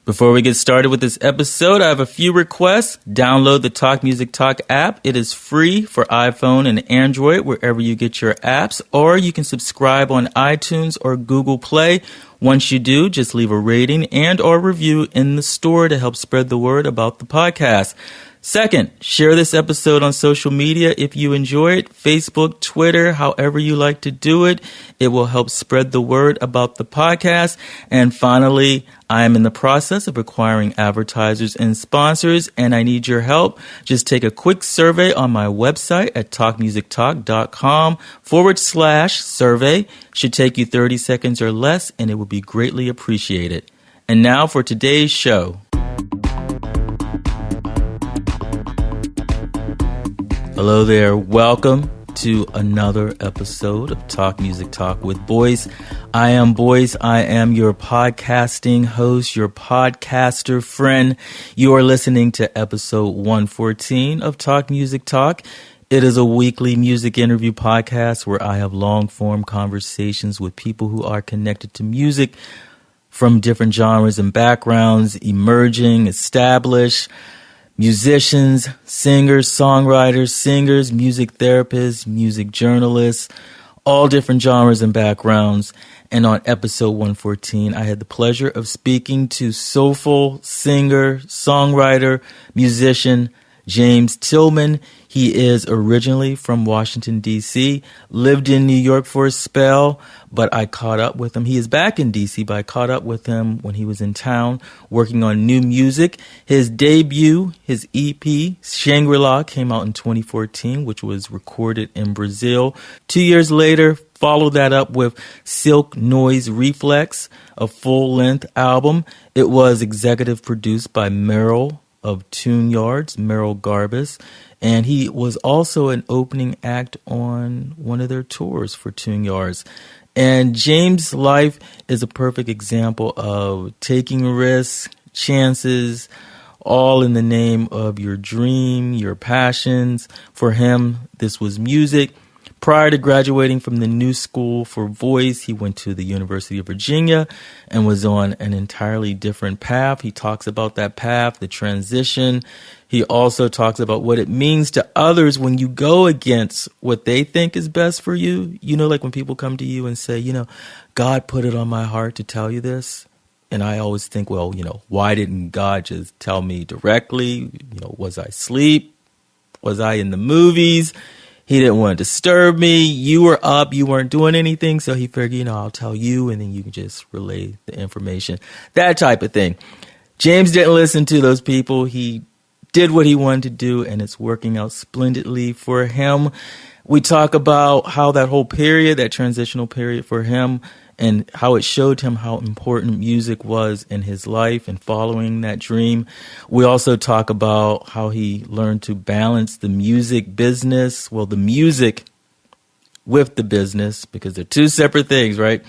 Before we get started with this episode, I have a few requests. Download the Talk Music Talk app. It is free for iPhone and Android, wherever you get your apps, or you can subscribe on iTunes or Google Play. Once you do, just leave a rating and or review in the store to help spread the word about the podcast. Second, share this episode on social media if you enjoy it. Facebook, Twitter, however you like to do it. It will help spread the word about the podcast. And finally, I am in the process of acquiring advertisers and sponsors, and I need your help. Just take a quick survey on my website at talkmusictalk.com/survey. Should take you 30 seconds or less, and it would be greatly appreciated. And now for today's show. Hello there. Welcome to another episode of Talk Music Talk with Boice. I am Boice. I am your podcasting host, your podcaster friend. You are listening to episode 114 of Talk Music Talk. It is a weekly music interview podcast where I have long-form conversations with people who are connected to music from different genres and backgrounds, emerging, established, musicians, singers, songwriters, singers, music therapists, music journalists, all different genres and backgrounds. And on episode 114, I had the pleasure of speaking to soulful singer, songwriter, musician, James Tillman. He is originally from Washington, D.C., lived in New York for a spell, but I caught up with him. He is back in D.C., but I caught up with him when he was in town working on new music. His debut, his EP, Shangri-La, came out in 2014, which was recorded in Brazil. 2 years later, followed that up with Silk Noise Reήθex, a full-length album. It was executive produced by Merrill of Tune Yards, Merrill Garbus, and he was also an opening act on one of their tours for Tune Yards. And James' life is a perfect example of taking risks, chances, all in the name of your dream, your passions. For him, this was music. Prior to graduating from the New School for Voice, he went to the University of Virginia and was on an entirely different path. He talks about that path, the transition. He also talks about what it means to others when you go against what they think is best for you. You know, like when people come to you and say, you know, God put it on my heart to tell you this. And I always think, well, you know, why didn't God just tell me directly? You know, was I asleep? Was I in the movies? He didn't want to disturb me. You were up. You weren't doing anything. So he figured, you know, I'll tell you and then you can just relay the information. That type of thing. James didn't listen to those people. He did what he wanted to do and it's working out splendidly for him. We talk about how that whole period, that transitional period for him, and how it showed him how important music was in his life and following that dream. We also talk about how he learned to balance the music business, well, the music with the business, because they're two separate things, right?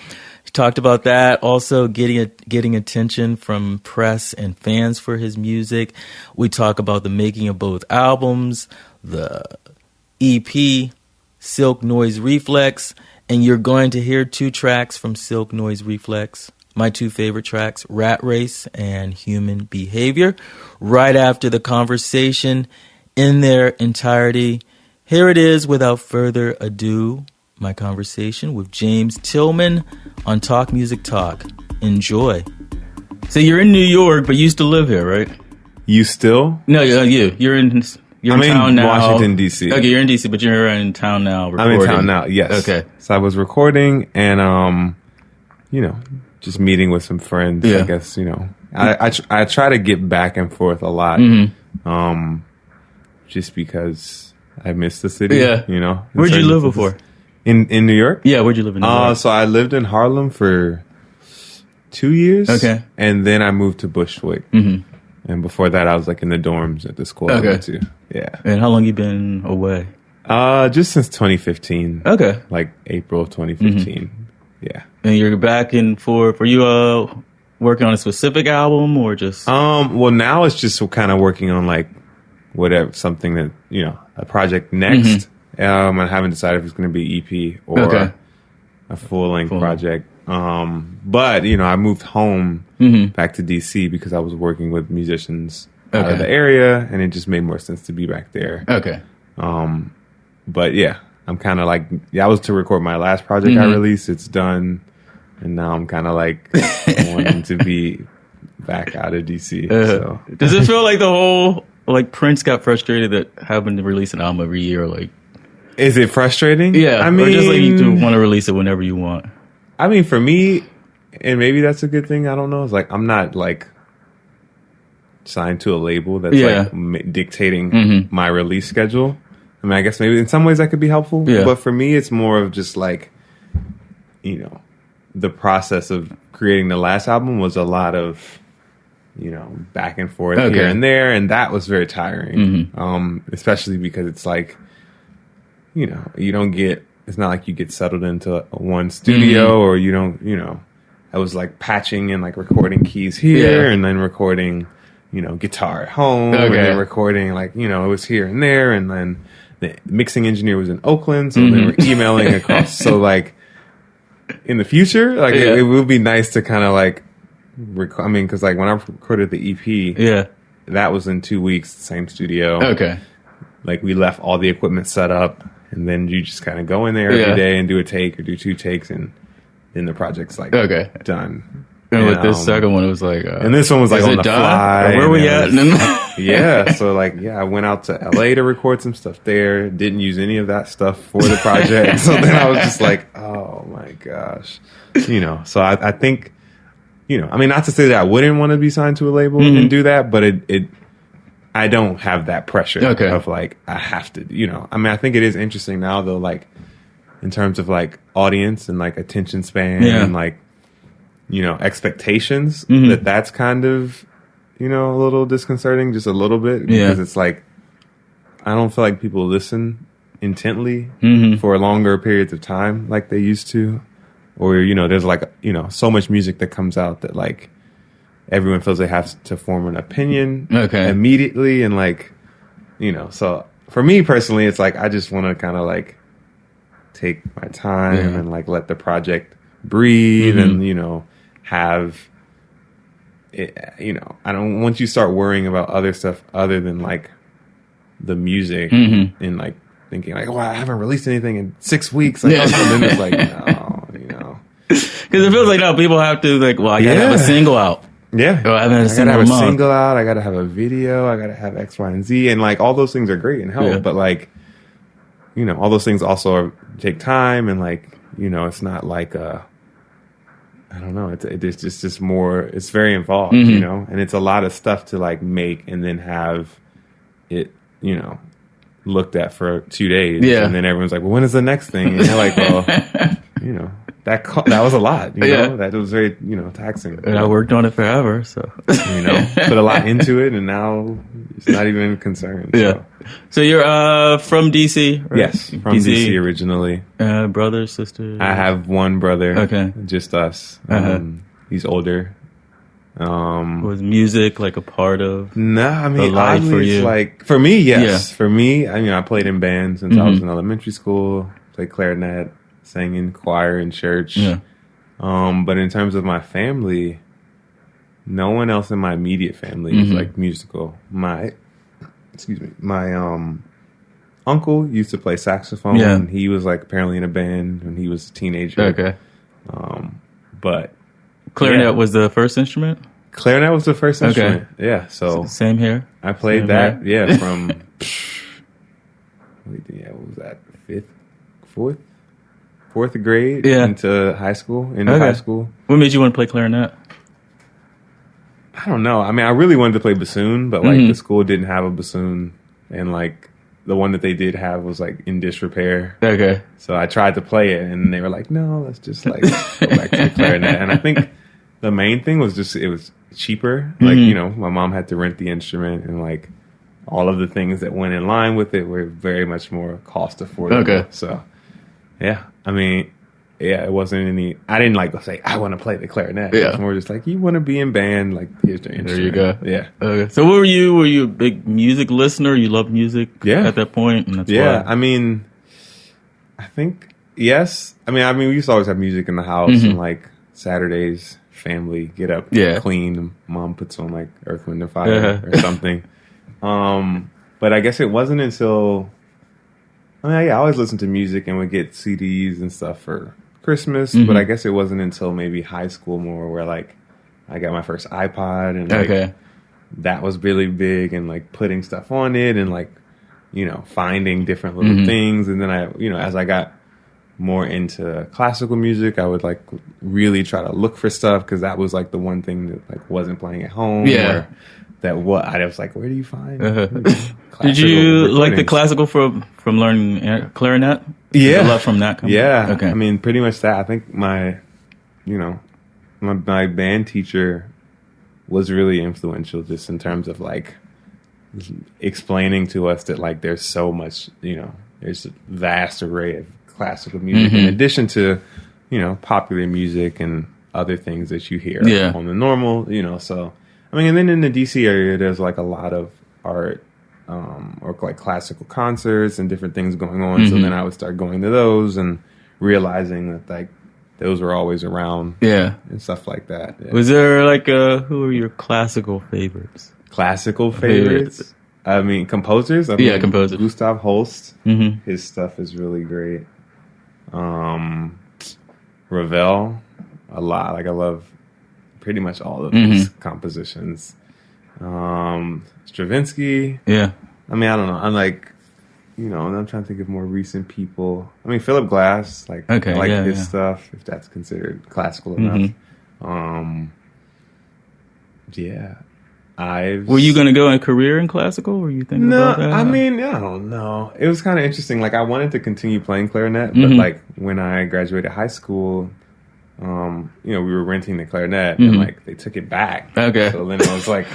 He talked about that, also getting attention from press and fans for his music. We talk about the making of both albums, the EP, Silk Noise Reήθex, and you're going to hear two tracks from Silk Noise Reήθex, my two favorite tracks, Rat Race and Human Behavior, right after the conversation in their entirety. Here it is, without further ado, my conversation with James Tillman on Talk Music Talk. Enjoy. So you're in New York, but you used to live here, right? You still? No, you. You're in... I'm in town now. Washington, D.C. Okay, you're in D.C., but you're in town now recording. I'm in town now, yes. Okay. So I was recording and, you know, just meeting with some friends, yeah. I guess, you know. I try to get back and forth a lot, just because I miss the city, you know. Where'd you live before? In New York? Yeah, where'd you live in New York? So I lived in Harlem for 2 years. Okay. And then I moved to Bushwick. Mm-hmm. And before that, I was like in the dorms at the school I went to. Yeah. And how long you been away? Just since 2015. Okay. Like April of 2015. Mm-hmm. Yeah. And you're back in for you working on a specific album or just? Well, now it's just kind of working on like whatever, something that, you know, a project next. I haven't decided if it's going to be EP or a full-length project. But, I moved home back to DC because I was working with musicians out of the area, and it just made more sense to be back there. Okay. But yeah, I'm kind of like, I was to record my last project I released. It's done. And now I'm kind of like wanting to be back out of DC. So. Does it feel like the whole, like Prince got frustrated that having to release an album every year? Like, is it frustrating? Yeah. I mean, or just like you want to release it whenever you want. I mean, for me, and maybe that's a good thing, I don't know. It's like, I'm not like signed to a label that's like dictating my release schedule. I mean, I guess maybe in some ways that could be helpful. Yeah. But for me, it's more of just like, the process of creating the last album was a lot of, back and forth here and there. And that was very tiring. Especially because it's like, you don't get, it's not like you get settled into one studio or you don't, I was like patching and like recording keys here and then recording, guitar at home and then recording like, it was here and there. And then the mixing engineer was in Oakland. So they were emailing across. So like in the future, like it would be nice to kind of like, cause like when I recorded the EP, that was in 2 weeks, same studio. Okay. Like we left all the equipment set up. And then you just kind of go in there every day and do a take or do 2 takes, and then the project's like done. And with this second one, it was like, and this one was like on the fly. Where we at? So like, I went out to LA to record some stuff there. Didn't use any of that stuff for the project. So then I was just like, oh my gosh, So I think, I mean, not to say that I wouldn't want to be signed to a label and do that, but I don't have that pressure of like, I have to, I mean, I think it is interesting now though, like in terms of like audience and like attention span and like, expectations that's kind of, a little disconcerting, just a little bit, because it's like, I don't feel like people listen intently for longer periods of time like they used to, or, there's like, so much music that comes out that like, everyone feels they have to form an opinion immediately. And like, so for me personally, it's like, I just want to kind of like take my time and like let the project breathe and, have it, I don't want you to start worrying about other stuff other than like the music and like thinking like, I haven't released anything in 6 weeks. Like, and then it's like, no, Because it feels like now people have to like, I gotta have a single out. Yeah. I gotta have a single out. I gotta have a video. I gotta have X, Y, and Z. And like all those things are great and help, but like, all those things also take time and like, it's not like I don't know. It's just more, it's very involved, and it's a lot of stuff to like make and then have it, looked at for 2 days. Yeah. And then everyone's like, well, when is the next thing? And you're like, well, that was a lot, that was very, taxing. And I worked on it forever. So, put a lot into it and now it's not even concerned. Yeah. So you're, from DC, right? Yes. From DC originally. Brothers, sisters? I have one brother. Okay. Just us. He's older. Was music like a part of I mean, life for you? It's like, for me, yes. Yeah. For me, I played in bands since I was in elementary school, played clarinet, sang in choir in church. Yeah. But in terms of my family, no one else in my immediate family is like musical. My uncle used to play saxophone. Yeah. He was like apparently in a band when he was a teenager. Okay. But clarinet was the first instrument? Clarinet was the first instrument. Yeah. So same here. I played that. Hair? Yeah. From what was that? Fourth grade into high school. High school. What made you want to play clarinet? I don't know. I mean, I really wanted to play bassoon, but like the school didn't have a bassoon, and like the one that they did have was like in disrepair. Okay. So I tried to play it, and they were like, "No, let's just like go back to the clarinet." And I think the main thing was just it was cheaper. Like my mom had to rent the instrument, and like all of the things that went in line with it were very much more cost affordable. Okay. So yeah, I mean. Yeah, it wasn't any. I didn't like say I want to play the clarinet. Yeah. It was more just like you want to be in band. Like here's the instrument. There you go. Yeah. Okay. So, what were you? Were you a big music listener? You loved music. Yeah. At that point. And that's why. I mean, I think yes. I mean, we used to always have music in the house, and like Saturdays, family, get up, clean. Mom puts on like Earth, Wind and Fire or something. But I guess it wasn't until, I always listened to music and would get CDs and stuff for Christmas, but I guess it wasn't until maybe high school more where like I got my first iPod and like that was really big, and like putting stuff on it and like, you know, finding different little things. And then I, you know, as I got more into classical music, I would like really try to look for stuff, because that was like the one thing that like wasn't playing at home. Or that I was like, where do you find? Did you like the classical from learning clarinet? Yeah, the love from that. Okay. I mean, pretty much that. I think my band teacher was really influential, just in terms of like explaining to us that like there's so much, you know, there's a vast array of classical music in addition to, you know, popular music and other things that you hear on the normal, you know. So I mean, and then in the DC area, there's like a lot of art or like classical concerts and different things going on. So then I would start going to those and realizing that like those were always around, and stuff like that. Yeah. Was there like who are your classical favorites? Classical favorites? I mean, composers. Composers. Gustav Holst. His stuff is really great. Ravel, a lot. Like I love pretty much all of his compositions. Stravinsky. Yeah. I mean, I don't know. I'm like, you know, and I'm trying to think of more recent people. I mean, Philip Glass. Like, I like his stuff, if that's considered classical enough. Were you going to go a career in classical? Were you thinking about that? I mean, I don't know. It was kind of interesting. Like, I wanted to continue playing clarinet, but like when I graduated high school, you know, we were renting the clarinet and like they took it back. Okay. So then I was like,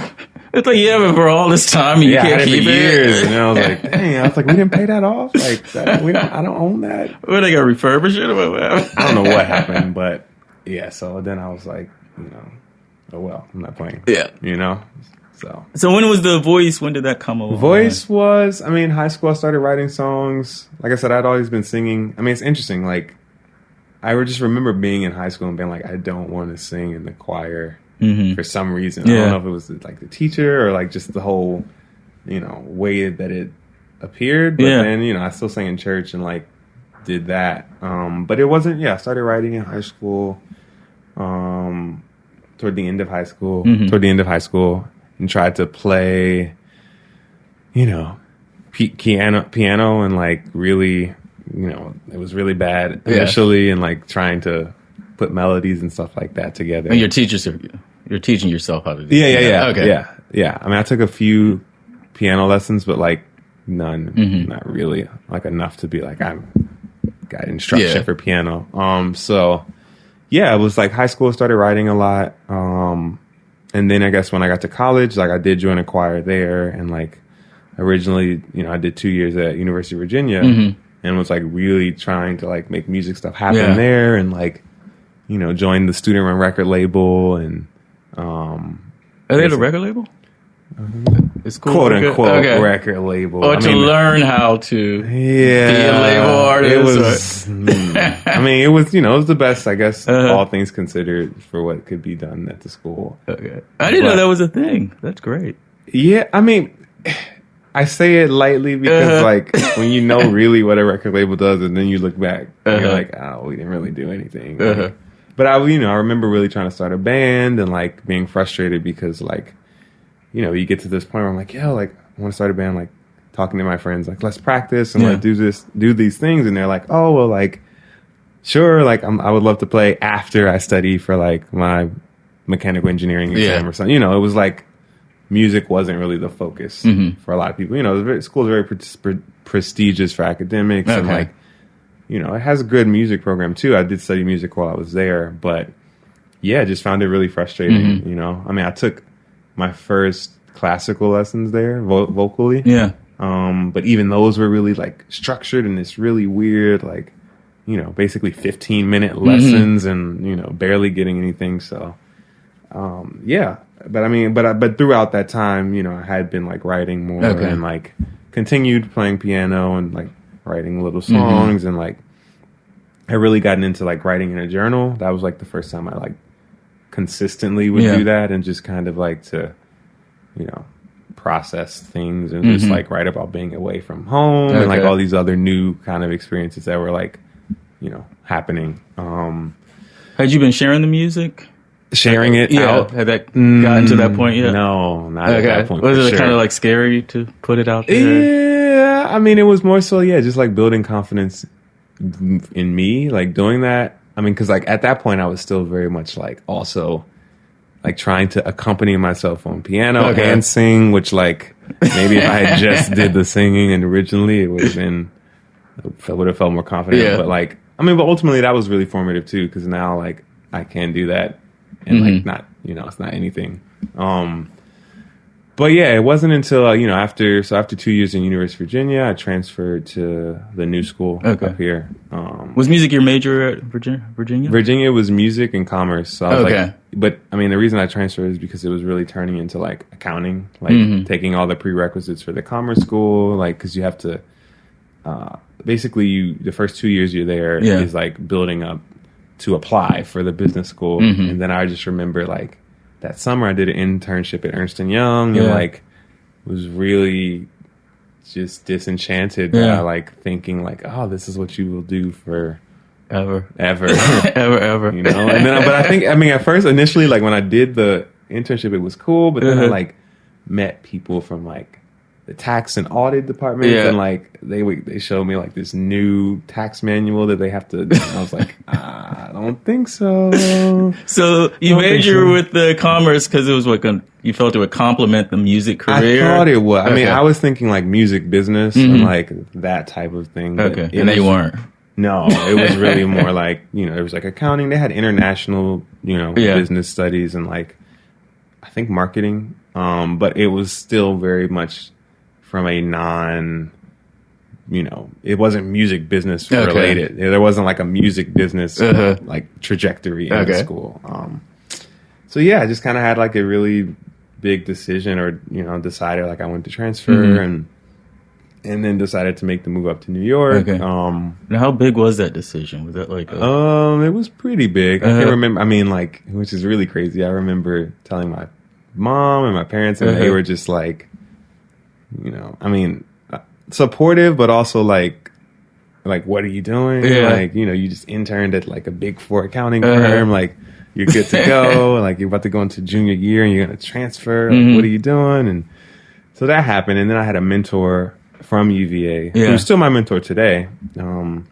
it's like, but for all this time you can't keep it. Years. And I was like, dang, I was like, we didn't pay that off. Like, I don't own that. Well, they got to refurbish it or whatever. I don't know what happened, but yeah. So then I was like, you know, oh well, I'm not playing. Yeah. You know. So when was the voice? When did that come along? Voice was, I mean, high school I started writing songs. Like I said, I'd always been singing. I mean, it's interesting. Like, I would just remember being in high school and being like, I don't want to sing in the choir for some reason. I don't know if it was like the teacher or like just the whole, you know, way that it appeared. But then, you know, I still sang in church and like did that. But it wasn't, I started writing in high school, toward the end of high school, and tried to play, you know, piano and like really, you know, it was really bad initially, and like trying to put melodies and stuff like that together. And you're teaching yourself how to do that. Yeah. I mean, I took a few piano lessons, but like none, not really like enough to be like, I'm got instruction for piano. So yeah, it was like high school, started writing a lot. And then I guess when I got to college, like I did join a choir there, and like originally, you know, I did 2 years at University of Virginia and was like really trying to like make music stuff happen there, and like, you know, joined the student run record label, and are they the record label? It's cool, quote unquote record label. Or learn how to be a label artist. It was, I mean, it was, you know, it was the best, I guess, all things considered, for what could be done at the school. Okay. I didn't know that was a thing. That's great. Yeah, I mean, I say it lightly because, like, when you know really what a record label does, and then you look back, and you're like, oh, we didn't really do anything. Like, but I remember really trying to start a band and, like, being frustrated because, like, you know, you get to this point where I'm like, like, I want to start a band, like, talking to my friends, like, let's practice and let's do these things. And they're like, oh, well, like, sure, like, I would love to play after I study for, like, my mechanical engineering exam or something. You know, it was like, music wasn't really the focus for a lot of people. You know, the school's very prestigious for academics, and, like, you know, it has a good music program, too. I did study music while I was there, but, I just found it really frustrating, you know? I mean, I took my first classical lessons there vocally. But even those were really like structured in this really weird, like, you know, basically 15-minute lessons and, you know, barely getting anything. So, but I mean, but throughout that time, you know, I had been like writing more and like continued playing piano and like writing little songs and like, I really gotten into like writing in a journal. That was like the first time I like consistently would do that, and just kind of like to, you know, process things and just like write about being away from home and like all these other new kind of experiences that were like, you know, happening. Had you been sharing the music? Sharing it out? Had that gotten to that point yet? No, not at that point. Was it kind of like scary to put it out there? Yeah, I mean, it was more so, just like building confidence in me, like doing that. I mean, because like at that point, I was still very much like also like trying to accompany myself on piano and sing, which like maybe if I had just did the singing and originally, it would have felt more confident. Yeah. But like, I mean, but ultimately that was really formative too, because now like I can do that and like not, you know, it's not anything. But yeah, it wasn't until, you know, after 2 years in University of Virginia, I transferred to the new school up here. Was music your major at Virginia? Virginia was music and commerce. So I was like, but I mean, the reason I transferred is because it was really turning into like accounting, like taking all the prerequisites for the commerce school, like, because you have to, basically the first 2 years you're there is like building up to apply for the business school. And then I just remember like, that summer I did an internship at Ernst & Young and like was really just disenchanted by like thinking like, oh, this is what you will do for ever, ever, ever. You know? And then, but I think, I mean, at first, initially, like when I did the internship, it was cool, but then I like met people from like the tax and audit departments and like they showed me like this new tax manual that they have to, and I was like, I don't think so. So you major with the commerce because it was like you felt it would complement the music career? I thought it would. I mean, I was thinking like music business and like that type of thing. And they weren't. No, it was really more like, you know, it was like accounting. They had international, you know, business studies and like, I think marketing. But it was still very much from a non, you know, it wasn't music business related. There wasn't like a music business like trajectory in the school. So yeah, I just kind of had like a really big decision, or you know, decided like I wanted to transfer and then decided to make the move up to New York. Now, how big was that decision? Was that like it was pretty big. I can remember. I mean, like, which is really crazy. I remember telling my mom and my parents, and they were just like, you know, I mean, supportive, but also like, what are you doing? Like, you know, you just interned at like a Big Four accounting firm. Like, you're good to go. Like, you're about to go into junior year and you're going to transfer. Like, what are you doing? And so that happened. And then I had a mentor from UVA who's still my mentor today. And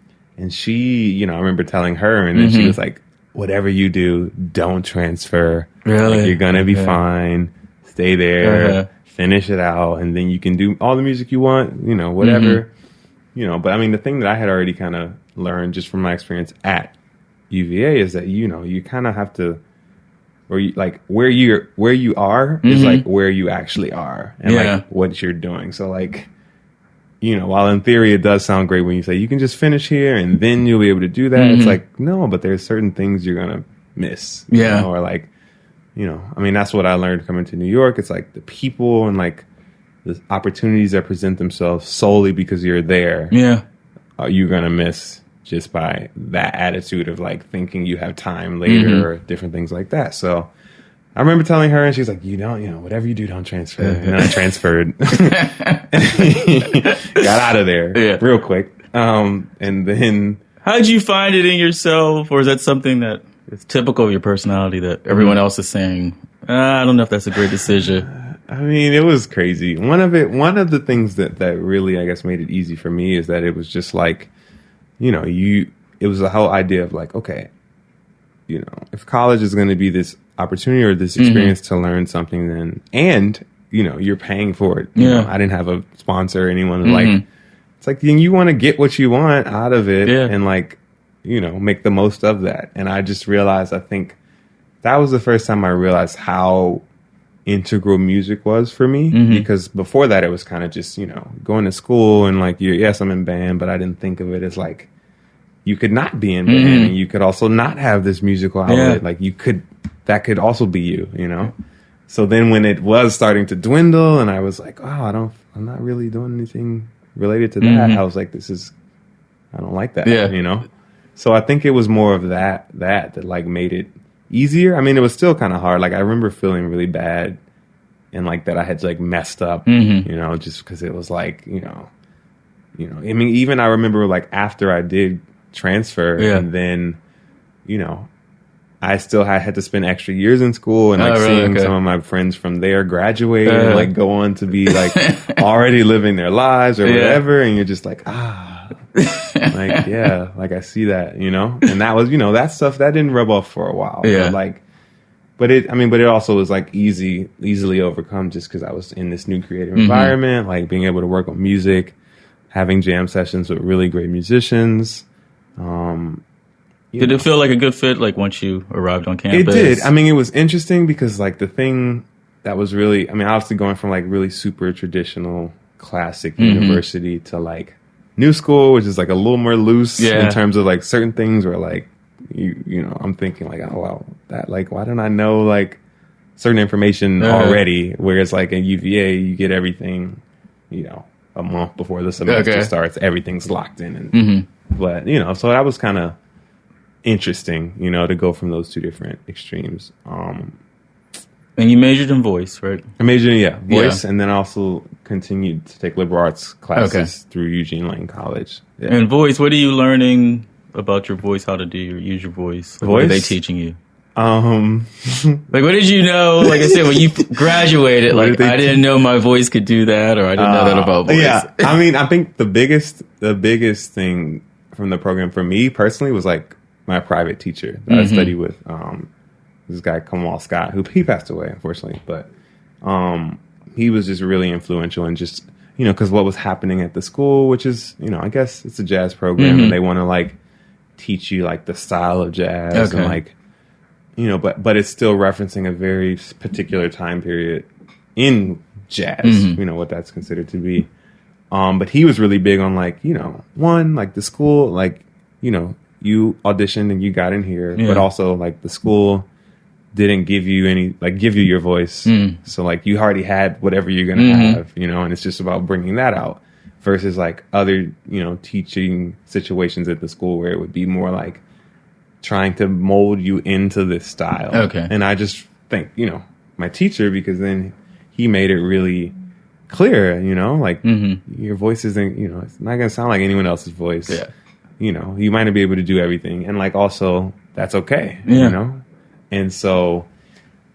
she, you know, I remember telling her, and then she was like, whatever you do, don't transfer. Really? Like, you're going to be fine. Stay there. Finish it out, and then you can do all the music you want, you know, whatever, you know. But I mean, the thing that I had already kind of learned just from my experience at UVA is that, you know, you kind of have to, or you, like where you are is like where you actually are, and like what you're doing. So like, you know, while in theory it does sound great when you say you can just finish here and then you'll be able to do that, it's like, no, but there's certain things you're gonna miss, you know, or like, you know, I mean, that's what I learned coming to New York. It's like the people and like the opportunities that present themselves solely because you're there. You're going to miss just by that attitude of like thinking you have time later or different things like that. So I remember telling her, and she's like, you don't, you know, whatever you do, don't transfer. And then I transferred. Got out of there real quick. And then. How did you find it in yourself? Or is that something that it's typical of your personality that everyone else is saying, I don't know if that's a great decision? I mean, it was crazy. One of the things that really, I guess, made it easy for me is that it was just like, you know, it was the whole idea of like, okay, you know, if college is going to be this opportunity or this experience to learn something, then, and, you know, you're paying for it. You know, I didn't have a sponsor or anyone like, it's like, then you want to get what you want out of it and like, you know, make the most of that. And I just realized, I think that was the first time I realized how integral music was for me, because before that it was kind of just, you know, going to school and like, yes, I'm in band, but I didn't think of it as like, you could not be in band and you could also not have this musical outlet. Like that could also be you, you know? So then when it was starting to dwindle and I was like, oh, I'm not really doing anything related to that. I was like, I don't like that, you know? So I think it was more of that like made it easier. I mean, it was still kind of hard. Like I remember feeling really bad and like that I had like messed up, you know, just because it was like, you know, I mean, even I remember like after I did transfer and then, you know, I still had to spend extra years in school and like seeing some of my friends from there graduate and like go on to be like already living their lives or whatever. And you're just like, like, yeah, like I see that, you know, and that was, you know, that stuff that didn't rub off for a while. But it also was like easily overcome just because I was in this new creative environment, like being able to work on music, having jam sessions with really great musicians. Did it feel like a good fit, like, once you arrived on campus? It did. I mean, it was interesting because, like, the thing that was really... I mean, obviously going from, like, really super traditional classic university to, like, new school, which is, like, a little more loose in terms of, like, certain things where, like, you know, I'm thinking, like, oh, wow, that, like, why don't I know, like, certain information already? Whereas, like, at UVA, you get everything, you know, a month before the semester starts. Everything's locked in. And, but, you know, so that was kind of interesting, you know, to go from those two different extremes. And you majored in voice, right? I majored in voice, and then also continued to take liberal arts classes through Eugene Lane College. Yeah. And voice, what are you learning about your voice? How to use your voice? Like, what are they teaching you? Like, what did you know? Like I said, when you graduated, like I didn't know my voice could do that, or I didn't know that about voice. Yeah, I mean, I think the biggest thing from the program for me personally was like my private teacher that I studied with, this guy Kamal Scott, who he passed away unfortunately, but he was just really influential in just, you know, because what was happening at the school, which is, you know, I guess it's a jazz program and they want to like teach you like the style of jazz and like, you know, but it's still referencing a very particular time period in jazz, you know, what that's considered to be. But he was really big on like, you know, one, like the school, like, you know, you auditioned and you got in here, but also like the school didn't give you your voice. So like you already had whatever you're going to have, you know, and it's just about bringing that out versus like other, you know, teaching situations at the school where it would be more like trying to mold you into this style. And I just think, you know, my teacher, because then he made it really clear, you know, like your voice isn't, you know, it's not going to sound like anyone else's voice. You know, you might not be able to do everything. And like, also that's okay, you know? And so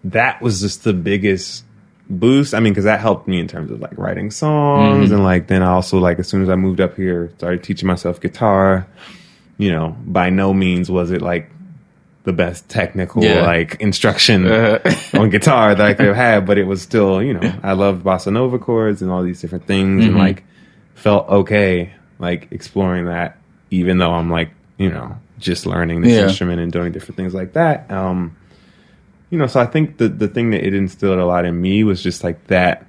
that was just the biggest boost. I mean, cause that helped me in terms of like writing songs. And like, then I also like, as soon as I moved up here, started teaching myself guitar. You know, by no means was it like the best technical like instruction on guitar that I could have had, but it was still, you know, I loved bossa nova chords and all these different things and like felt okay like exploring that, even though I'm like, you know, just learning this instrument and doing different things like that. You know, so I think the thing that it instilled a lot in me was just like that,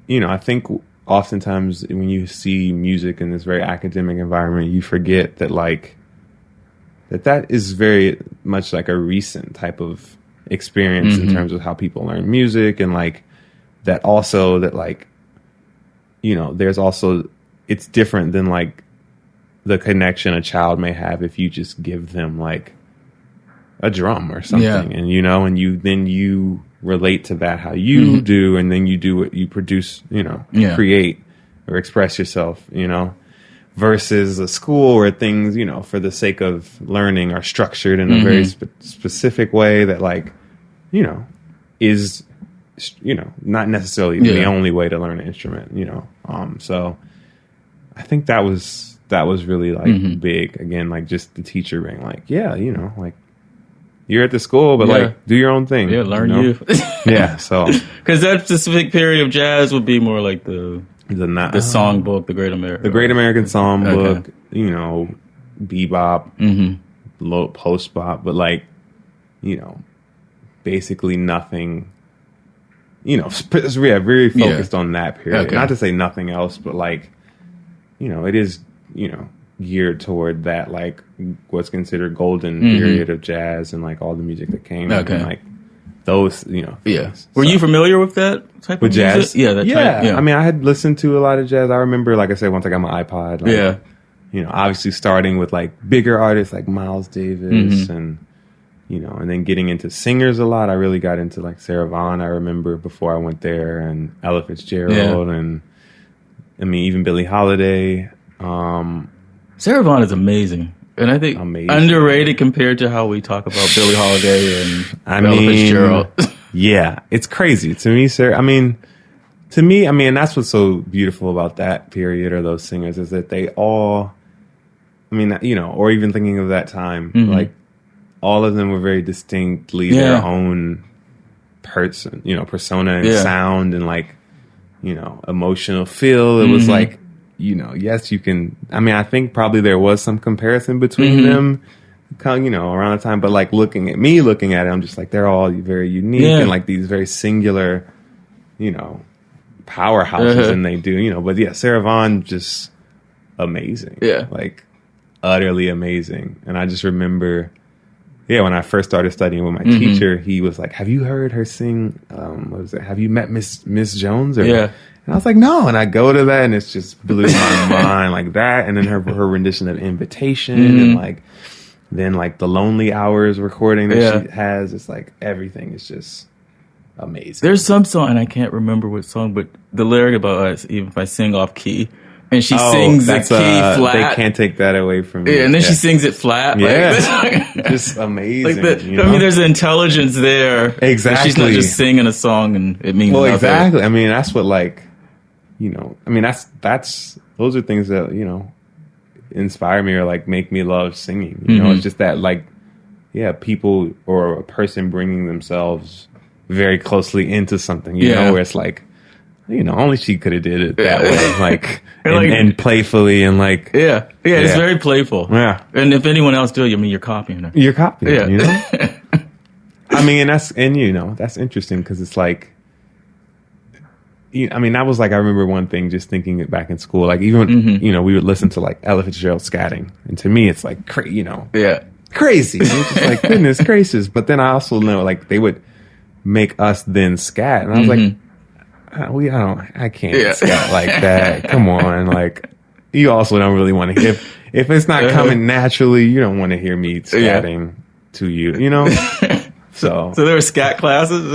you know, I think oftentimes when you see music in this very academic environment, you forget that like that is very much like a recent type of experience in terms of how people learn music, and like that also that like, you know, there's also, it's different than like the connection a child may have if you just give them like a drum or something and, you know, and you relate to that how you do, and then you do what you produce, you know, create or express yourself, you know, versus a school where things, you know, for the sake of learning are structured in a very specific way that like, you know, is, you know, not necessarily the only way to learn an instrument, you know. So I think that was really like big, again, like just the teacher being like, yeah, you know, like, you're at the school, but like, do your own thing. Yeah, learn you. Yeah, so because that specific period of jazz would be more like the songbook, the Great American Songbook, you know, bebop, low post bop, but like, you know, basically nothing. You know, very focused on that period. Not to say nothing else, but like, you know, it is, you know, geared toward that, like what's considered golden period of jazz and like all the music that came and like those, you know. Things. Were you familiar with that type of jazz? Music? Yeah, that type. I mean, I had listened to a lot of jazz. I remember, like I said, once I got my iPod. Like, you know, obviously starting with like bigger artists like Miles Davis and, you know, and then getting into singers a lot. I really got into like Sarah Vaughan, I remember, before I went there, and Ella Fitzgerald, and I mean, even Billie Holiday. Sarah Vaughan is amazing. And I think underrated compared to how we talk about Billie Holiday and Ella Fitzgerald. Yeah, it's crazy. To me, Sarah, I mean, that's what's so beautiful about that period or those singers is that they all, I mean, you know, or even thinking of that time, like all of them were very distinctly their own person, you know, persona and sound and like, you know, emotional feel. It was like, you know, yes, you can. I mean, I think probably there was some comparison between them, you know, around the time. But like looking at it, I'm just like, they're all very unique and like these very singular, you know, powerhouses, and they do, you know. But yeah, Sarah Vaughan, just amazing. Yeah, like utterly amazing. And I just remember, when I first started studying with my teacher, he was like, "Have you heard her sing? What was it? Have you met Miss Jones?" Or, and I was like, no. And I go to that, and it's just blew my mind like that. And then her rendition of Invitation, and like then like the Lonely Hours recording that she has. It's like everything is just amazing. There's some song, and I can't remember what song, but the lyric about even if I sing off key, and she sings the key flat. They can't take that away from me. Yeah, and then she sings it flat. Yeah, like, just amazing. Like you know? I mean, there's an intelligence there. Exactly. She's not just singing a song and it means nothing. Exactly. I mean, that's what like, you know, I mean, that's those are things that, you know, inspire me or like make me love singing. You know, it's just that like, people or a person bringing themselves very closely into something, you know, where it's like, you know, only she could have did it that way, like, and playfully and like, it's very playful. Yeah, and if anyone else do it, I mean, you're copying her. You're copying, you know. I mean, you know, that's interesting because it's like, I mean, that was like, I remember one thing, just thinking it back in school, like even, you know, we would listen to like Ella Fitzgerald scatting. And to me, it's like, you know, crazy. It's just like, goodness gracious. But then I also know like they would make us then scat. And I was like, I can't scat like that. Come on. Like, you also don't really want to, if it's not coming naturally, you don't want to hear me scatting to you, you know? So there were scat classes?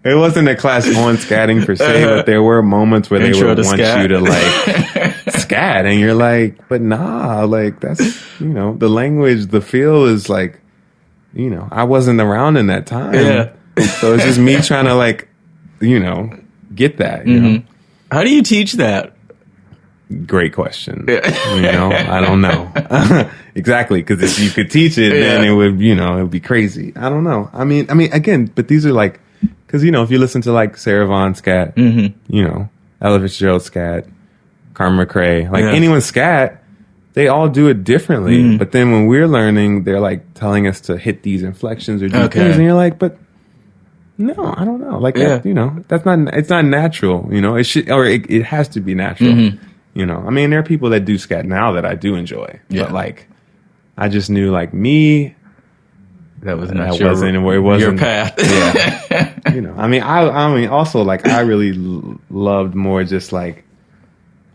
It wasn't a class on scatting per se, but there were moments where they would want you to like scat, and you're like, but nah, like that's, you know, the language, the feel is like, you know, I wasn't around in that time. Yeah. So it's just me trying to like, you know, get that, you know. How do you teach that? Great question. You know, I don't know. Exactly. Because if you could teach it, then it would, you know, it would be crazy. I don't know. I mean, again, but these are like, because, you know, if you listen to like Sarah Vaughan scat, you know, Ella Fitzgerald scat, Carmen McRae, like anyone scat, they all do it differently. But then when we're learning, they're like telling us to hit these inflections or do things, and you're like, but no, I don't know. Like, that, you know, it's not natural, you know, it should, or it has to be natural, you know. I mean, there are people that do scat now that I do enjoy, but like, I just knew like me, that was not your path. Yeah. You know, I mean, also like, I really loved more just like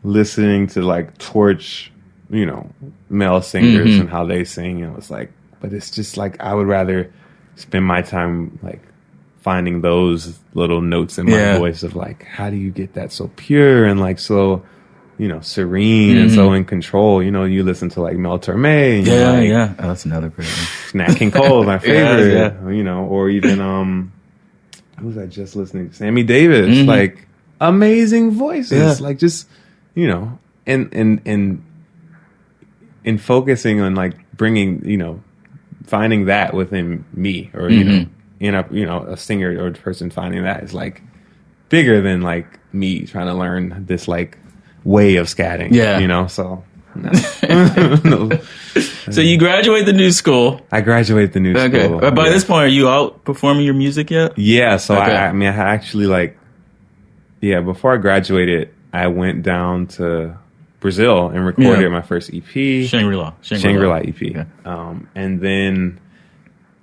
listening to like torch, you know, male singers and how they sing. And it was like, but it's just like, I would rather spend my time like finding those little notes in my voice of like, how do you get that so pure and like so, you know, serene and so in control. You know, you listen to like Mel Torme and you're like, oh, that's another great one. Nat King Cole is my favorite. You know, or even who was I just listening to? Sammy Davis, like amazing voices, like just, you know, and focusing on like bringing, you know, finding that within me, or you know, a singer or a person finding that is like bigger than like me trying to learn this like way of scatting, you know. So no. So you graduate the new school. I graduated the new school. But by this point, are you out performing your music yet? Yeah. So I mean, I actually like, before I graduated, I went down to Brazil and recorded my first EP, Shangri-La EP. Yeah. And then,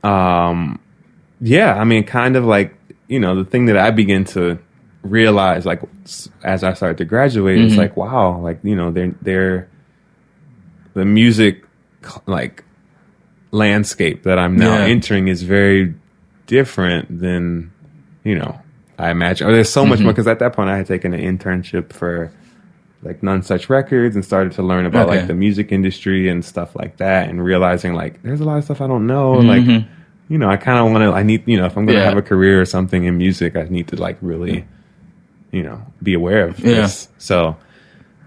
I mean, kind of like, you know, the thing that I began to realized, like, as I started to graduate, it's like, wow, like, you know, they're the music, like, landscape that I'm now entering is very different than, you know, I imagine. Or there's so much more, because at that point I had taken an internship for like None Such Records and started to learn about like the music industry and stuff like that, and realizing like there's a lot of stuff I don't know. Like, you know, I kind of want to, I need, you know, if I'm going to have a career or something in music, I need to like really, you know, be aware of this. So,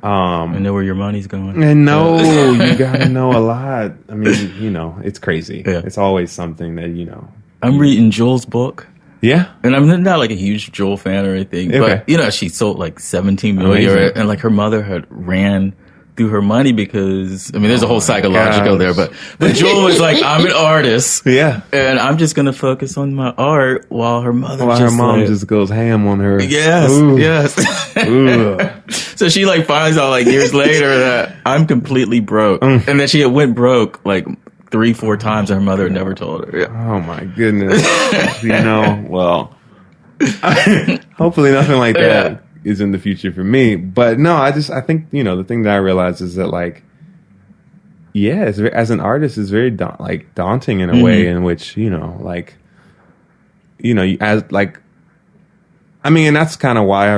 and know where your money's going. And you gotta know a lot. I mean, you know, it's crazy. It's always something that, you know. I'm reading Joel's book. Yeah. And I'm not like a huge Joel fan or anything, but you know, she sold like 17 million, and like her mother had ran through her money because, I mean, there's a whole psychological there, but Joel was like, I'm an artist. And I'm just going to focus on my art while her mother her mom just goes ham on her. Yes. So she like finds out like years later that I'm completely broke. And then she went broke like 3-4 times and her mother never told her. Oh my goodness. You know, well, hopefully nothing like that is in the future for me. But no, I think, you know, the thing that I realized is that like, as an artist, it's very daunting in a way in which, you know, like, you know, as like, I mean, and that's kind of why I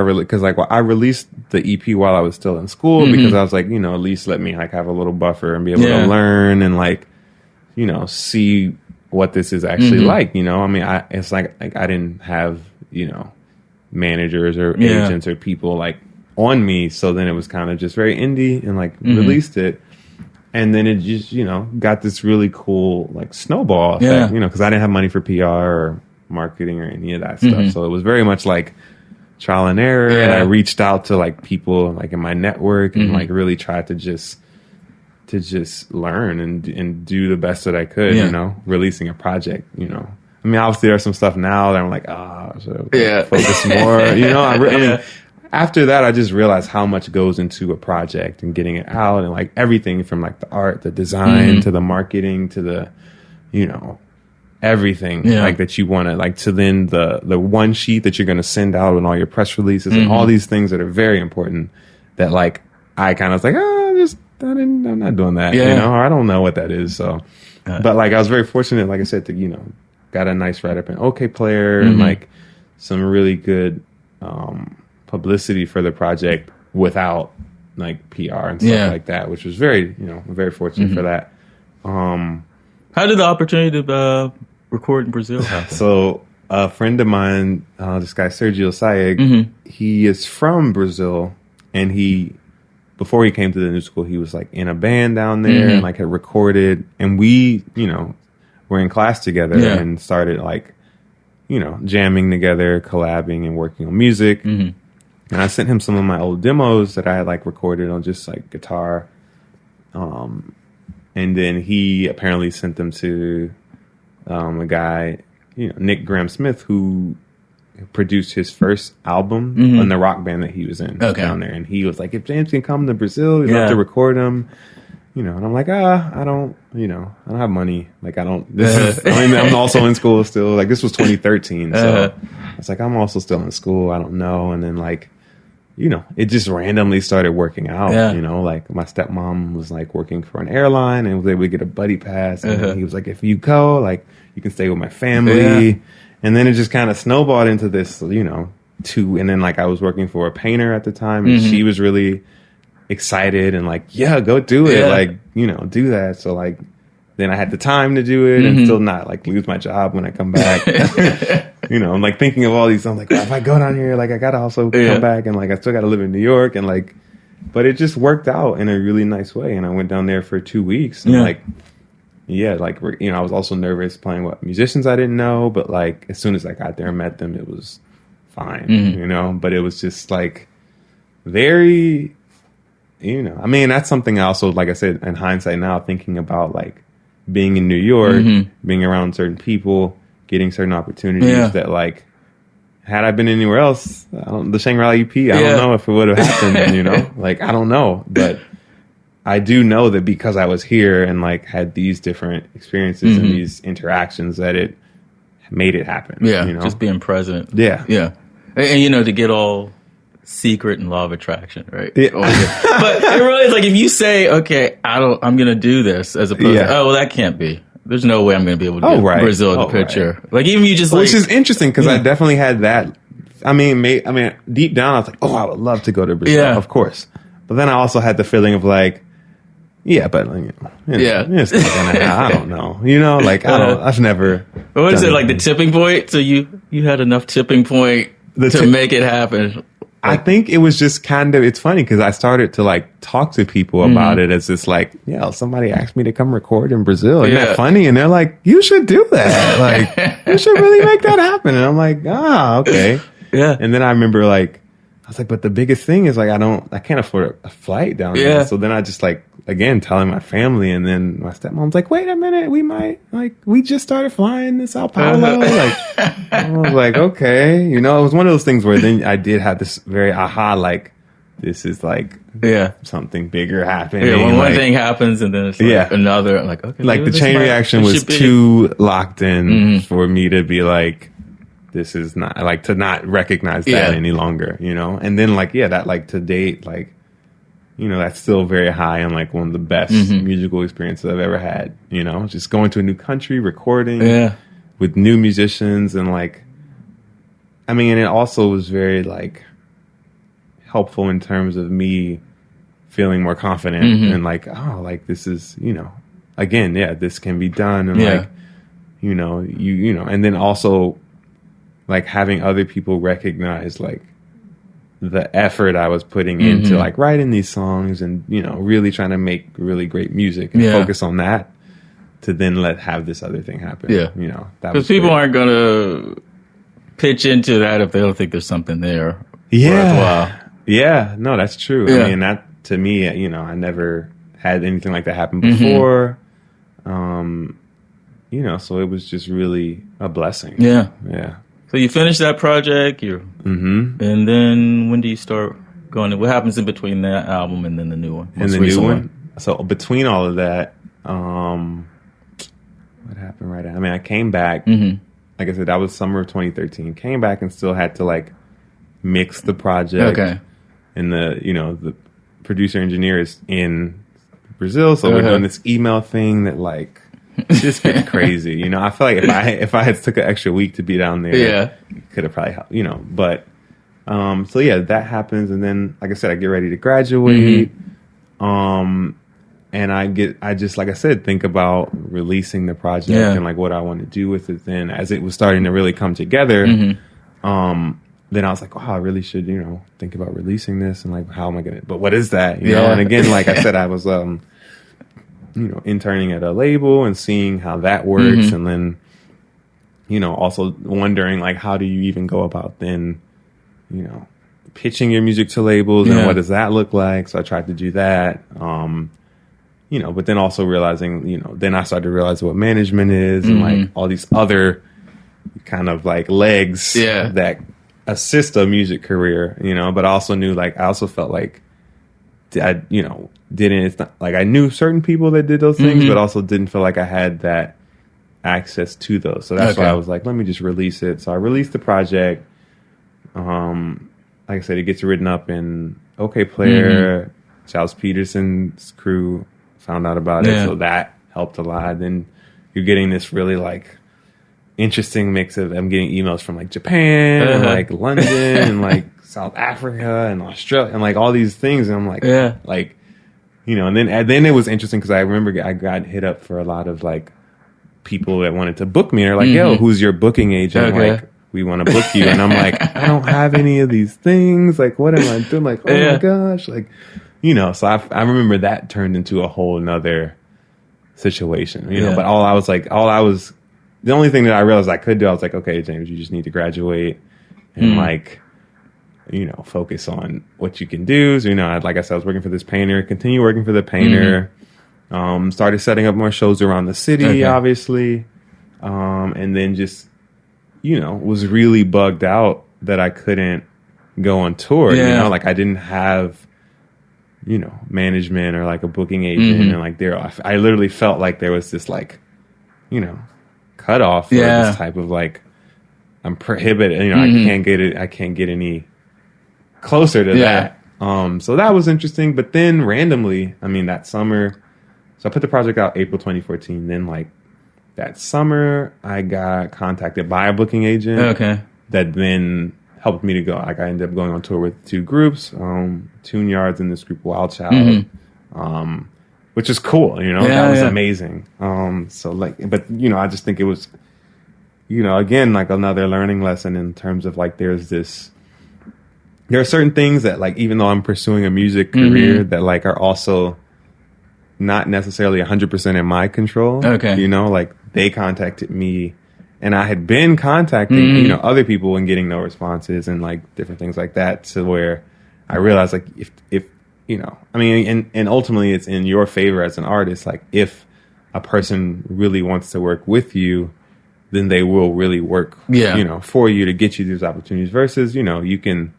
released the EP while I was still in school, because I was like, you know, at least let me like have a little buffer and be able to learn and like, you know, see what this is actually like, you know. I mean, it's like I didn't have, you know, managers or agents or people like on me, so then it was kind of just very indie and like released it, and then it just, you know, got this really cool like snowball effect, you know, because I didn't have money for PR or marketing or any of that stuff, so it was very much like trial and error, and I reached out to like people like in my network and like really tried to just learn and do the best that I could, you know, releasing a project, you know. I mean, obviously there's some stuff now that I'm like, focus more, you know. I mean, after that, I just realized how much goes into a project and getting it out, and like everything from like the art, the design, to the marketing, to the, you know, everything like that you want to like, to then the one sheet that you're going to send out and all your press releases and all these things that are very important that like I kind of was like, I'm not doing that, you know, or I don't know what that is. So, but like I was very fortunate, like I said, to, you know, got a nice write-up and OK player and like some really good publicity for the project without like PR and stuff like that, which was very, you know, very fortunate for that. How did the opportunity to record in Brazil happen? So a friend of mine, this guy Sergio Sayeg, he is from Brazil, and before he came to the New School, he was like in a band down there and like had recorded, and we, you know, were in class together and started like, you know, jamming together, collabing and working on music. And I sent him some of my old demos that I had like recorded on just like guitar. And then he apparently sent them to a guy, you know, Nick Graham-Smith, who produced his first album in the rock band that he was in down there. And he was like, if James can come to Brazil, we'd love to record him. You know, and I'm like, I don't have money. Like, I mean, I'm also in school still. Like, this was 2013. So I was like, I'm also still in school. I don't know. And then, like, you know, it just randomly started working out. You know, like, my stepmom was, like, working for an airline and was able to get a buddy pass. And he was like, if you go, like, you can stay with my family. And then it just kind of snowballed into this, you know, and then, like, I was working for a painter at the time, and she was really excited and like, go do it, like, you know, do that. So like, then I had the time to do it and still not like lose my job when I come back. You know, I'm like thinking of all these. I'm like, well, if I go down here, like I gotta also come back, and like I still gotta live in New York, and like, but it just worked out in a really nice way. And I went down there for 2 weeks, and like, like, you know, I was also nervous playing with musicians I didn't know, but like as soon as I got there and met them, it was fine, you know. But it was just like very, you know, I mean, that's something I also, like I said, in hindsight now, thinking about like being in New York, being around certain people, getting certain opportunities that like, had I been anywhere else, the Shangri-La EP, I don't know if it would have happened, you know, like, I don't know. But I do know that because I was here and like had these different experiences and these interactions, that it made it happen. Yeah, you know? just being present. Yeah. And to get all secret and law of attraction, right? Yeah. But it really is like if you say, okay, I'm going to do this as opposed to, oh, well, that can't be. There's no way I'm going to be able to get Brazil the picture. Right. Like even you just which is interesting because I definitely had that. I mean, deep down I was like, oh, I would love to go to Brazil, of course. But then I also had the feeling of like, yeah, but it's not gonna happen. I don't know. I've never. What is it like the tipping point? So you had enough tipping point to make it happen. I think it was just kind of. It's funny because I started to like talk to people about it as this like, somebody asked me to come record in Brazil. Isn't that funny? And they're like, you should do that. Like, you should really make that happen. And I'm like, okay, yeah. And then I remember like. I was like, but the biggest thing is like, I can't afford a flight down there. So then I just like, again, telling my family, and then my stepmom's like, wait a minute, we just started flying to Sao Paulo. I was like, okay. It was one of those things where then I did have this very like, this is like something bigger happening. Yeah, when one thing happens and then it's like another, I'm like, okay. Like the chain reaction was too locked in for me to be like, this is not like to not recognize that any longer, and then like that like to date like that's still very high and like one of the best musical experiences I've ever had. Just going to a new country, recording with new musicians, and like and it also was very like helpful in terms of me feeling more confident and like this is again this can be done, and like and then also. Like having other people recognize like the effort I was putting into like writing these songs and really trying to make really great music and focus on that to then have this other thing happen. Because people aren't gonna pitch into that if they don't think there's something there. Worthwhile. No, that's true. I mean that to me, I never had anything like that happen before. So it was just really a blessing. Yeah. So you finish that project, and then when do you start going? What happens in between that album and then the new one? And the new one? So between all of that, what happened right after? I came back. Like I said, that was summer of 2013. Came back and still had to like mix the project. Okay. And the producer engineer is in Brazil, so we're doing this email thing that like. Just gets crazy, I feel like if I had took an extra week to be down there, could have probably helped, But so that happens, and then like I said, I get ready to graduate, and I just like I said, think about releasing the project and like what I want to do with it. Then as it was starting to really come together, then I was like, I really should think about releasing this and like how am I gonna? But what is that? And again, like I said, I was interning at a label and seeing how that works. And then, also wondering like, how do you even go about then, pitching your music to labels and what does that look like? So I tried to do that. But then also realizing, then I started to realize what management is and like all these other kind of like legs that assist a music career, but I also knew like, I also felt like it's not like I knew certain people that did those things, but also didn't feel like I had that access to those. So that's why I was like, let me just release it. So I released the project. Like I said, it gets written up in OK Player. Charles Peterson's crew found out about it, so that helped a lot. Then you're getting this really like interesting mix of I'm getting emails from like Japan and like London and like South Africa and Australia and like all these things, and I'm like, and then it was interesting because I remember I got hit up for a lot of like people that wanted to book me. They're like, yo, who's your booking agent? Like, we want to book you, and I'm like, I don't have any of these things. Like, what am I doing? Like, oh my gosh, like, So I remember that turned into a whole nother situation, But the only thing that I realized I could do, I was like, okay, James, you just need to graduate and like. Focus on what you can do. So, like I said, I was working for this painter, continue working for the painter, started setting up more shows around the city, obviously. And then just, was really bugged out that I couldn't go on tour, like I didn't have, management or like a booking agent and like I literally felt like there was this like, cutoff for this type of like I'm prohibited. You know, I can't get any closer to that. So that was interesting. But then randomly, I mean, that summer, so I put the project out April 2014. Then like that summer, I got contacted by a booking agent. Okay. That then helped me to go. Like I ended up going on tour with 2 groups, Tune Yards and this group Wild Child, which is cool. You know, that was amazing. So like, but you know, I just think it was, you know, again, like another learning lesson in terms of like, there are certain things that like, even though I'm pursuing a music career that like are also not necessarily 100% in my control. Okay. You know, like they contacted me and I had been contacting, you know, other people and getting no responses and like different things like that, to where I realized like if, you know, I mean, and ultimately it's in your favor as an artist. Like if a person really wants to work with you, then they will really work, you know, for you to get you these opportunities, versus, you know, you can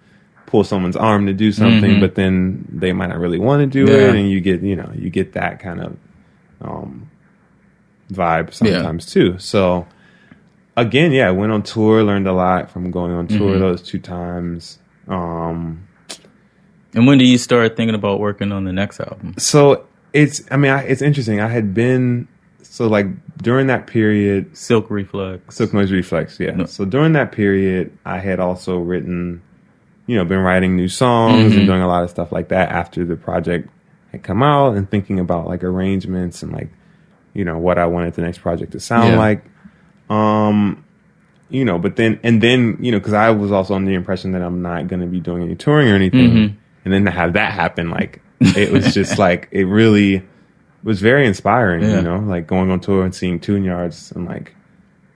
pull someone's arm to do something, but then they might not really want to do it. And you get, you know, you get that kind of, vibe sometimes too. So again, I went on tour, learned a lot from going on tour those 2 times. And when do you start thinking about working on the next album? So it's interesting. I had been, so like during that period, Silk Noise Reήθex. Yeah. No. So during that period, I had also written, you know, been writing new songs and doing a lot of stuff like that after the project had come out, and thinking about like arrangements and like, you know, what I wanted the next project to sound like. You know, but then, you know, because I was also under the impression that I'm not going to be doing any touring or anything. And then to have that happen, like, it was just like, it really was very inspiring, you know, like going on tour and seeing Tune Yards and like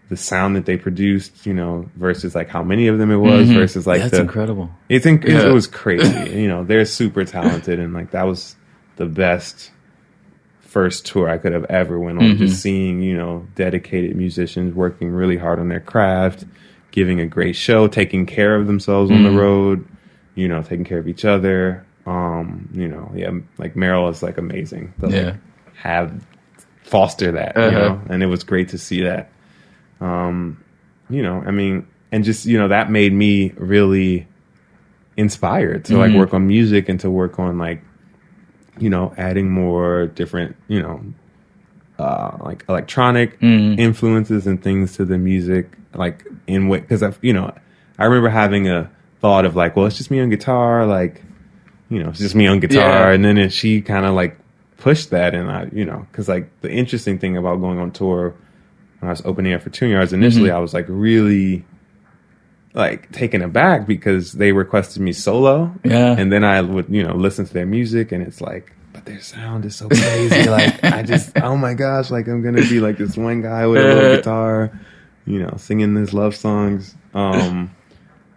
the sound that they produced, you know, versus like how many of them it was versus like that's incredible. It was crazy. You know, they're super talented, and like that was the best first tour I could have ever went on. Just seeing, you know, dedicated musicians working really hard on their craft, giving a great show, taking care of themselves on the road, you know, taking care of each other. You know, like Merrill is like amazing to like have foster that, you know, and it was great to see that. You know, I mean, and just, you know, that made me really inspired to like work on music and to work on like, you know, adding more different, you know, like electronic influences and things to the music, like in what, because I've, you know, I remember having a thought of like, well, it's just me on guitar, like, you know, it's just me on guitar, and then she kind of like pushed that, and I, you know, because like the interesting thing about going on tour, when I was opening up for Tune Yards initially, I was like really like taken aback because they requested me solo. And then I would, you know, listen to their music, and it's like, but their sound is so crazy. Like I just, oh my gosh, like I'm going to be like this one guy with a little guitar, you know, singing these love songs.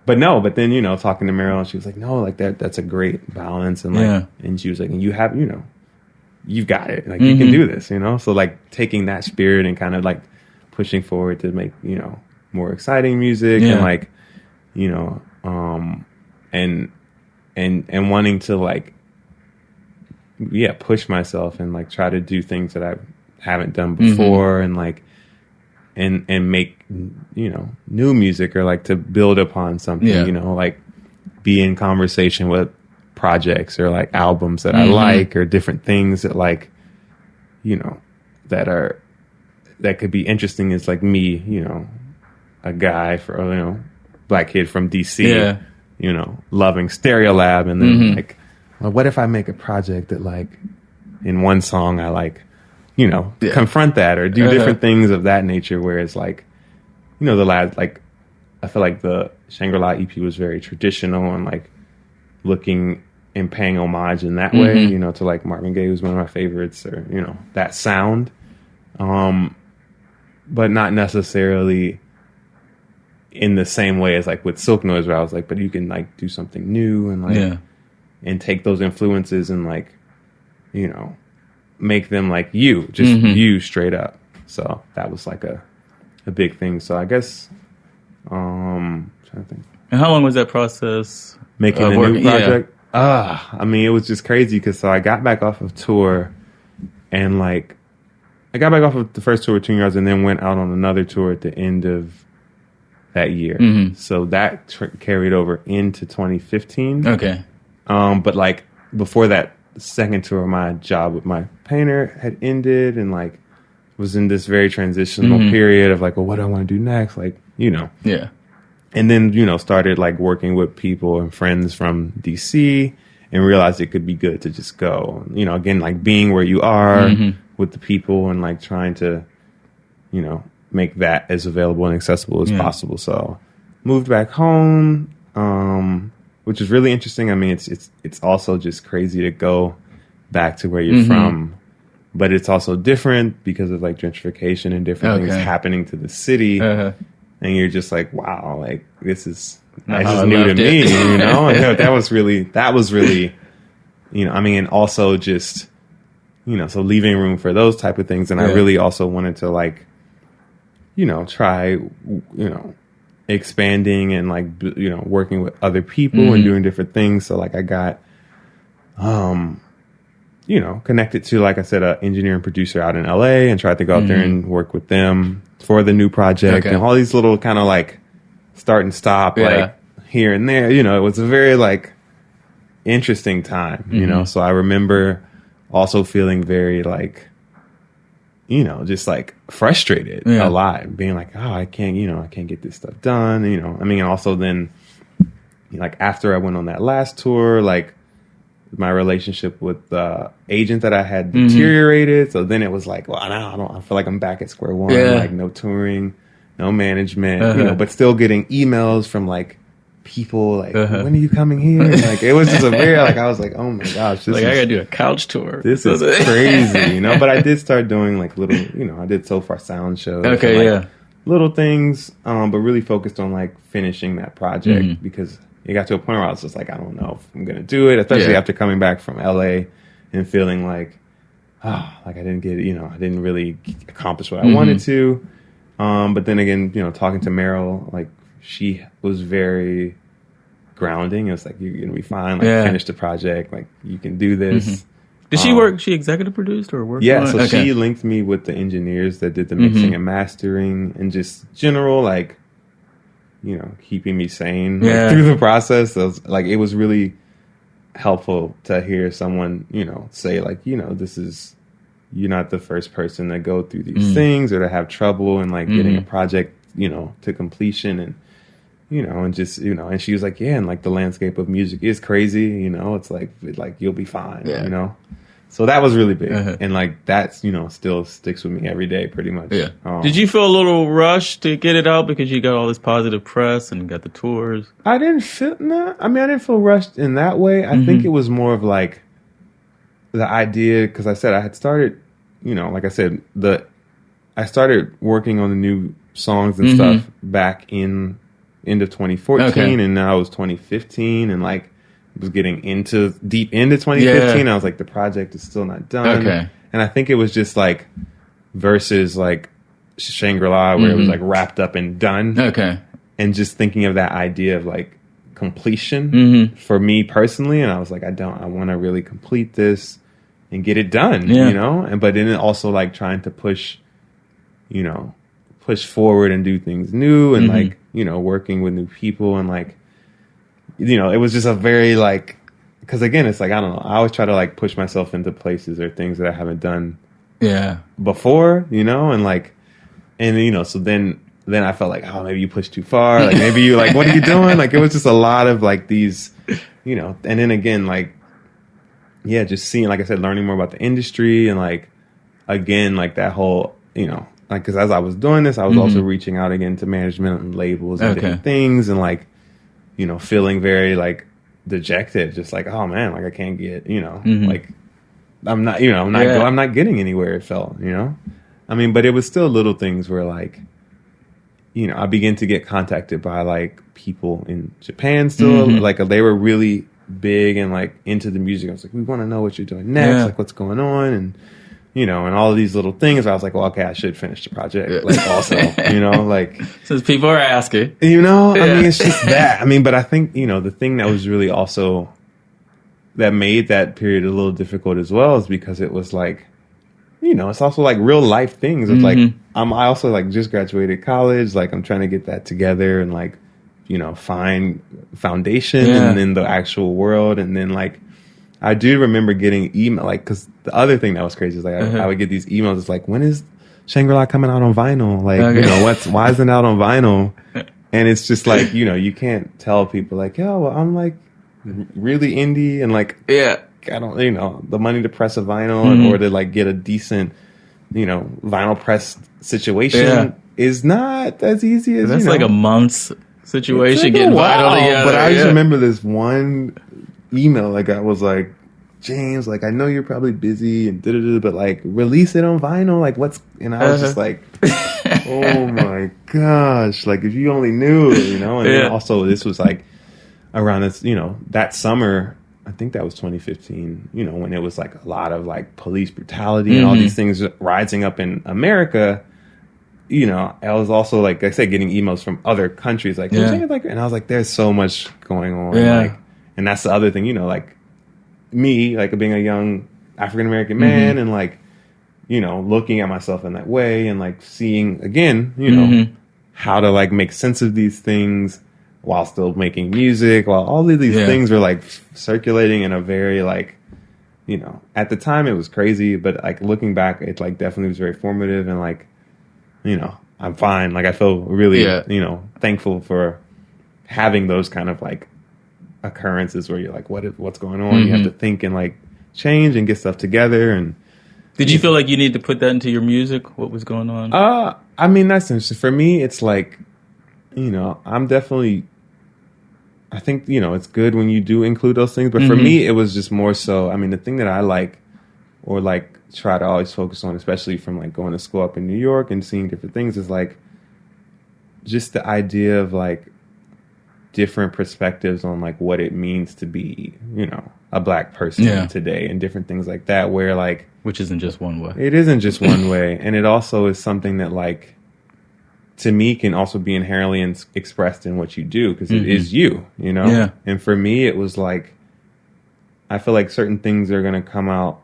But then, you know, talking to Merrill, she was like, no, like that's a great balance. And like, and she was like, and you have, you know, you've got it. Like you can do this, you know? So like taking that spirit and kind of like pushing forward to make, you know, more exciting music and like, you know, and wanting to like, push myself and like try to do things that I haven't done before and like, and make, you know, new music, or like to build upon something, you know, like be in conversation with projects or like albums that I like, or different things that like, you know, that could be interesting. Is like me, you know, a guy for, you know, black kid from DC, you know, loving Stereolab, and then like, well, what if I make a project that like in one song I like, you know, confront that or do different things of that nature, where it's like, you know, the last, like, I feel like the Shangri-La EP was very traditional and like looking and paying homage in that way, you know, to like Marvin Gaye, who's one of my favorites, or, you know, that sound. But not necessarily in the same way as like with Silk Noise, where I was like, but you can like do something new and like, and take those influences and like, you know, make them like you, just you straight up. So that was like a big thing. So I guess, trying to think. And how long was that process? Making a new project? I mean, it was just crazy because so I got back off of tour, and like, I got back off of the first tour with Tune Yards, and then went out on another tour at the end of that year. So that carried over into 2015. Okay. But like before that second tour, my job with my painter had ended, and like was in this very transitional period of like, well, what do I want to do next? Like, Yeah. And then, started like working with people and friends from DC and realized it could be good to just go, again, like being where you are with the people and like trying to, make that as available and accessible as possible. So moved back home, which is really interesting. I mean, it's also just crazy to go back to where you're from, but it's also different because of like gentrification and different things happening to the city. And you're just like, wow, like this is new to me, And that was really, I mean, and also just, so leaving room for those type of things. And I really also wanted to like, try, expanding and like, working with other people and doing different things. So like I got, connected to, like I said, an engineer and producer out in LA and tried to go out there and work with them for the new project and all these little kind of like start and stop, like here and there, it was a very like interesting time, so I remember also feeling very like, just like frustrated a lot, being like, oh, I can't get this stuff done. I mean, also then like after I went on that last tour, like my relationship with the agent that I had deteriorated. So then it was like, well, I feel like I'm back at square one, like no touring, no management, but still getting emails from like people like, when are you coming here? And, like, it was just a very, like, I was like, oh my gosh. This like, I gotta do a couch tour. This is crazy, but I did start doing like little, I did So Far Sound shows. Okay, and, like, little things, but really focused on like finishing that project because it got to a point where I was just like, I don't know if I'm going to do it, especially after coming back from LA and feeling like, like I didn't get, I didn't really accomplish what I wanted to. But then again, talking to Merrill, like she was very grounding. It was like, you're going to be fine. Like finish the project. Like you can do this. Did she work? She executive produced or worked? Yeah, so she linked me with the engineers that did the mixing and mastering and just general like, keeping me sane like, through the process. So it was really helpful to hear someone, say like, this is, you're not the first person to go through these things or to have trouble and like getting a project, to completion and, and just, and she was like, yeah, and like the landscape of music is crazy, it's like you'll be fine, So that was really big. And like that's, still sticks with me every day pretty much. Yeah. Did you feel a little rushed to get it out because you got all this positive press and got the tours? I didn't feel, I didn't feel rushed in that way. I think it was more of like the idea, because I said I had started, like I said, I started working on the new songs and stuff back in end of 2014 and now it was 2015 and like was getting deep into 2015. I was like, the project is still not done. And I think it was just like versus like Shangri-La where it was like wrapped up and done. And just thinking of that idea of like completion for me personally. And I was like, I want to really complete this and get it done, but then also like trying to push forward and do things new and like, working with new people and like, it was just a very like, because again, it's like, I don't know, I always try to like push myself into places or things that I haven't done before, and like, and so then I felt like, oh, maybe you pushed too far, like maybe you like, what are you doing? Like it was just a lot of like these, and then again, like, just seeing, like I said, learning more about the industry and like, again, like that whole, like, because as I was doing this, I was also reaching out again to management and labels and different things and like, feeling very like dejected, just like, oh man, like I can't get, like I'm not, I'm not getting anywhere. It felt, but it was still little things where like, I began to get contacted by like people in Japan still, like they were really big and like into the music. I was like, we want to know what you're doing next, like what's going on, and and all of these little things. I was like, well, okay, I should finish the project. Like also, like since people are asking, I mean, it's just that. But I think, the thing that was really also that made that period a little difficult as well is because it was like, you know, it's also like real life things. It's like I also like just graduated college. Like I'm trying to get that together and like, you know, find foundation and then the actual world. And then like I do remember getting email, like, because the other thing that was crazy is like I would get these emails. It's like, when is Shangri-La coming out on vinyl? Like, you know, why isn't it out on vinyl? And it's just like, you know, you can't tell people like, yo, well, I'm like really indie and like, I don't, you know, the money to press a vinyl or to like get a decent, you know, vinyl press situation is not as easy as, that's you know, like a month's situation like getting vinyl together. But I just remember this one email, like I was like, James, like I know you're probably busy and but like release it on vinyl, like what's, and I was just like, oh my gosh, like if you only knew, you know. And then also this was like around this, you know, that summer, I think that was 2015, you know, when it was like a lot of like police brutality and all these things rising up in America. You know, I was also like I said, getting emails from other countries like, and I was like, there's so much going on. Like, and that's the other thing, you know, like me, like being a young African American man and like, you know, looking at myself in that way and like seeing again, you know, how to like make sense of these things while still making music, while all of these things were like circulating in a very like, you know, at the time it was crazy, but like looking back, it like definitely was very formative and like, you know, I'm fine. Like I feel really, you know, thankful for having those kind of like occurrences where you're like, what's going on? You have to think and like change and get stuff together. And did you feel like you need to put that into your music? What was going on? I mean, that's interesting. For me, it's like, you know, I'm definitely, I think, you know, it's good when you do include those things. But for me, it was just more so, I mean, the thing that I like or like try to always focus on, especially from like going to school up in New York and seeing different things, is like just the idea of like different perspectives on like what it means to be, you know, a black person today and different things like that, where like, which isn't just one way. It isn't just one way. And it also is something that like, to me, can also be inherently expressed in what you do, because it is you know? Yeah. And for me, it was like, I feel like certain things are going to come out,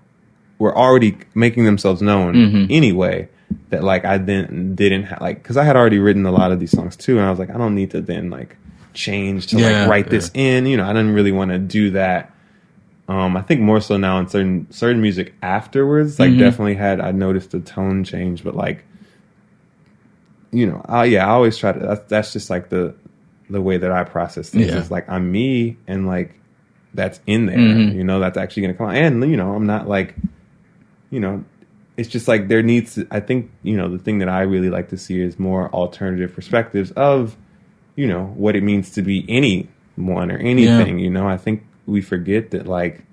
were already making themselves known anyway, that like I then didn't like, because I had already written a lot of these songs too, and I was like, I don't need to then like change to like write this in, you know. I didn't really want to do that. I think more so now in certain music afterwards, like definitely I noticed a tone change, but like, you know, I always try to, that's just like the way that I process things. It's like, I'm me, and like, that's in there, you know, that's actually going to come out. And, you know, I'm not like, you know, it's just like there needs to, I think, you know, the thing that I really like to see is more alternative perspectives of, you know, what it means to be anyone or anything, you know. I think we forget that, like,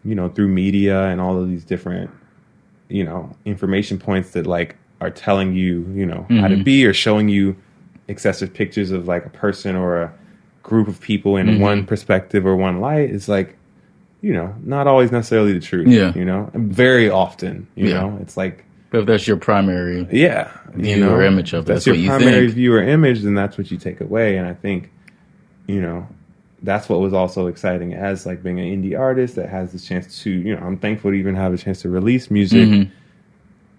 you know, through media and all of these different, you know, information points that like are telling you, you know, how to be, or showing you excessive pictures of like a person or a group of people in one perspective or one light, is like, you know, not always necessarily the truth. You know, and very often, you know, it's like, but if that's your primary viewer image of it, that's your primary viewer image, then that's what you take away. And I think, you know, that's what was also exciting as like being an indie artist that has this chance to, you know, I'm thankful to even have a chance to release music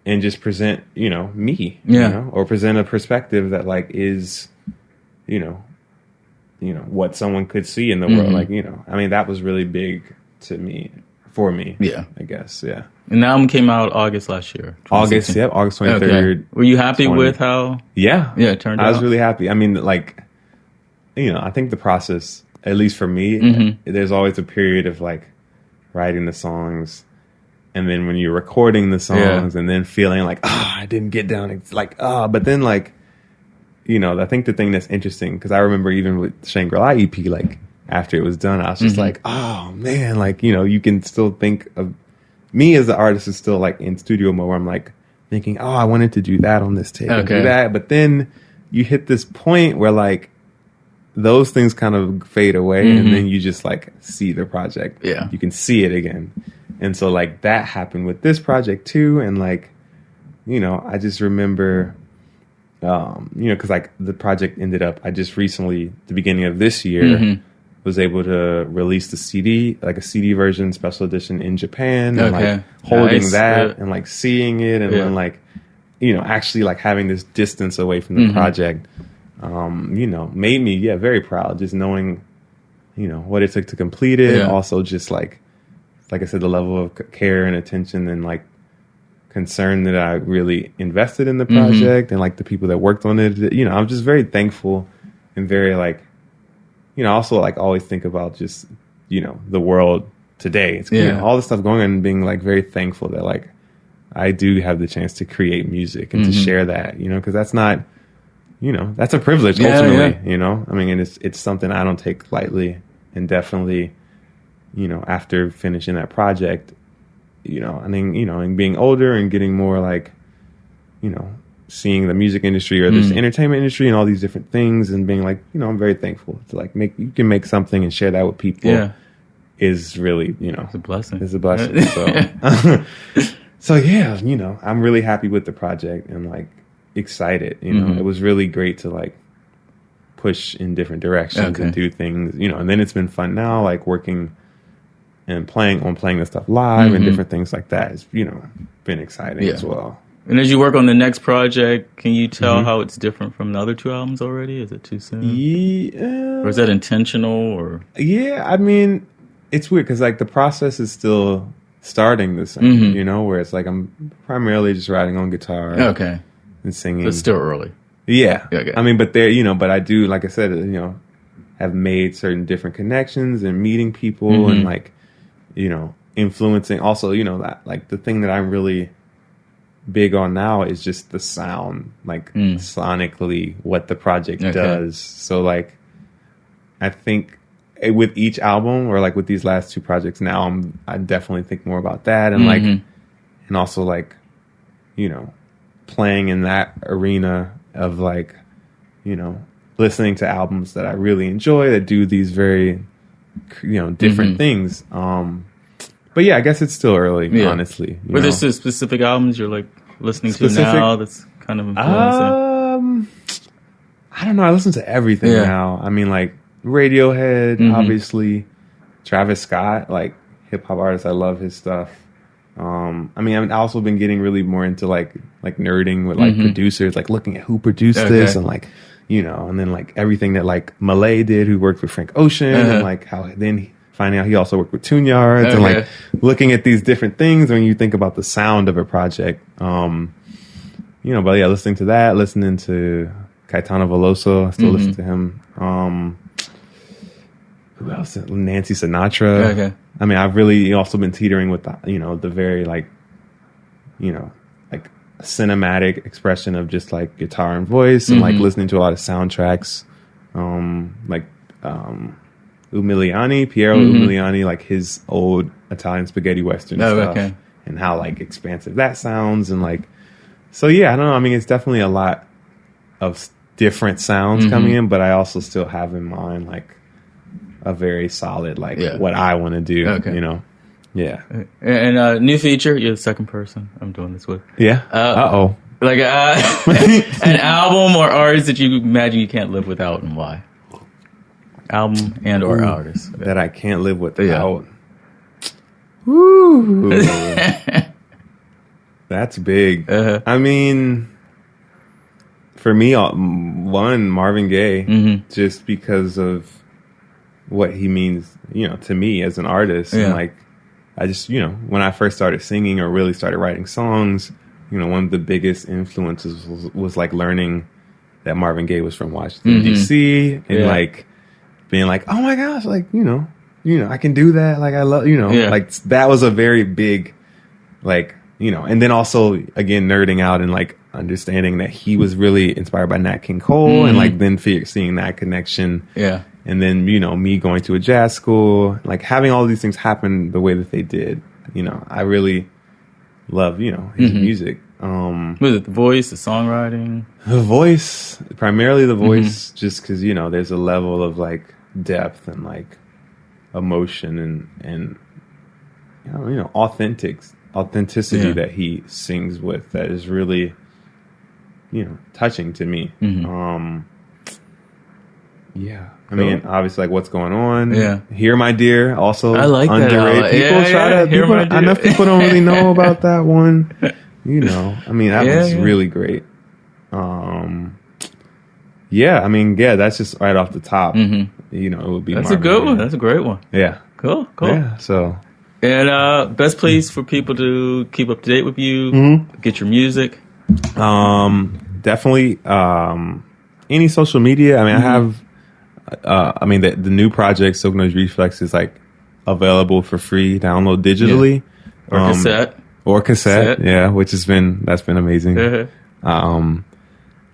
and just present, you know, me, you know, or present a perspective that like is, you know, what someone could see in the world. Like, you know, I mean, that was really big to me, for me. I guess. And the album came out August last year. August 23rd. Okay. Were you happy with how? It turned out. I was really happy. I mean, like, you know, I think the process, at least for me, there's always a period of like writing the songs, and then when you're recording the songs, and then feeling like, I didn't get down. It's like, but then like, you know, I think the thing that's interesting, because I remember even with Shangri-La EP, like after it was done, I was just like, oh man, like, you know, you can still think of me as the artist is still like in studio mode where I'm like thinking, I wanted to do that on this tape, and do that. But then you hit this point where like those things kind of fade away, and then you just like see the project. You can see it again. And so like that happened with this project too. And like, you know, I just remember, you know, because like the project ended up, I just recently, the beginning of this year, was able to release the CD, like a CD version, special edition in Japan, and like holding that and like seeing it, and then like, you know, actually like having this distance away from the project, you know, made me very proud. Just knowing, you know, what it took to complete it. Also, just like I said, the level of care and attention and like concern that I really invested in the project and like the people that worked on it. You know, I'm just very thankful and very like, you know, also like always think about just, you know, the world today. It's you know, all the stuff going on, and being like very thankful that like I do have the chance to create music and to share that, you know, because that's not, you know, that's a privilege ultimately, you know. I mean, and it's something I don't take lightly, and definitely, you know, after finishing that project, you know, I mean, you know, and being older and getting more like, you know, seeing the music industry or this entertainment industry and all these different things, and being like, you know, I'm very thankful to like you can make something and share that with people is really, you know, it's a blessing. It's a blessing. So, so yeah, you know, I'm really happy with the project and like excited, you know, it was really great to like push in different directions and do things, you know, and then it's been fun now, like working and playing the stuff live and different things like that. It's, you know, been exciting as well. And as you work on the next project, can you tell how it's different from the other two albums already? Is it too soon? Yeah. Or is that intentional? Or I mean, it's weird because like the process is still starting the same, you know, where it's like I'm primarily just writing on guitar and singing. But it's still early. Yeah. I mean, but there, you know, but I do, like I said, you know, have made certain different connections and meeting people and like, you know, influencing also, you know, that like the thing that I'm really big on now is just the sound, like sonically what the project does. So like, I think with each album or like with these last two projects now, I definitely think more about that. And like, and also like, you know, playing in that arena of like, you know, listening to albums that I really enjoy that do these very, you know, different things. But yeah, I guess it's still early, honestly. Were there specific albums you're like listening to now that's kind of influencing? I don't know. I listen to everything now. I mean, like Radiohead, obviously, Travis Scott, like hip hop artist. I love his stuff. I mean, I've also been getting really more into like nerding with like producers, like looking at who produced this and like, you know, and then like everything that like Malay did, who worked with Frank Ocean, and like how then finding out he also worked with Tune Yards, and like looking at these different things when you think about the sound of a project. You know, but yeah, listening to that, listening to Caetano Veloso, I still listen to him. Who else? Nancy Sinatra. I mean, I've really also been teetering with the, you know, the very like, you know, like cinematic expression of just like guitar and voice, and like listening to a lot of soundtracks, like Piero Umiliani, like his old Italian spaghetti western stuff, and how like expansive that sounds, and like, so yeah, I don't know. I mean, it's definitely a lot of different sounds coming in, but I also still have in mind like a very solid like what I want to do, you know. And new feature, you're the second person I'm doing this with. Like an album or artist that you imagine you can't live without, and why? Album and or artist that I can't live without. Ooh. That's big. I mean, for me, one, Marvin Gaye, just because of what he means, you know, to me as an artist. And like, I just, you know, when I first started singing or really started writing songs, you know, one of the biggest influences was like learning that Marvin Gaye was from Washington, D.C. and like being like, oh my gosh, like, you know, I can do that. Like, I love, you know, like that was a very big, like, you know, and then also again, nerding out and like understanding that he was really inspired by Nat King Cole, and like then seeing that connection. And then, you know, me going to a jazz school, like having all these things happen the way that they did, you know, I really love, you know, his music. Was it the voice, the songwriting? The voice, primarily the voice, just because, you know, there's a level of like depth and like emotion and you know, authenticity that he sings with that is really, you know, touching to me. Yeah. I mean, obviously, like, What's Going On? Yeah. Here, My Dear, also I like underrated. that. People enough people don't really know about that one. You know, I mean, that was really great. Yeah, I mean, that's just right off the top. Mm-hmm. You know, it would be. That's a good one. That's a great one. Yeah. Cool. Yeah. So. And best place for people to keep up to date with you, get your music. Definitely. Any social media. I mean, I have. I mean, the new project Silk Noise Reήθex is like available for free, download digitally, or cassette. Yeah, which that's been amazing.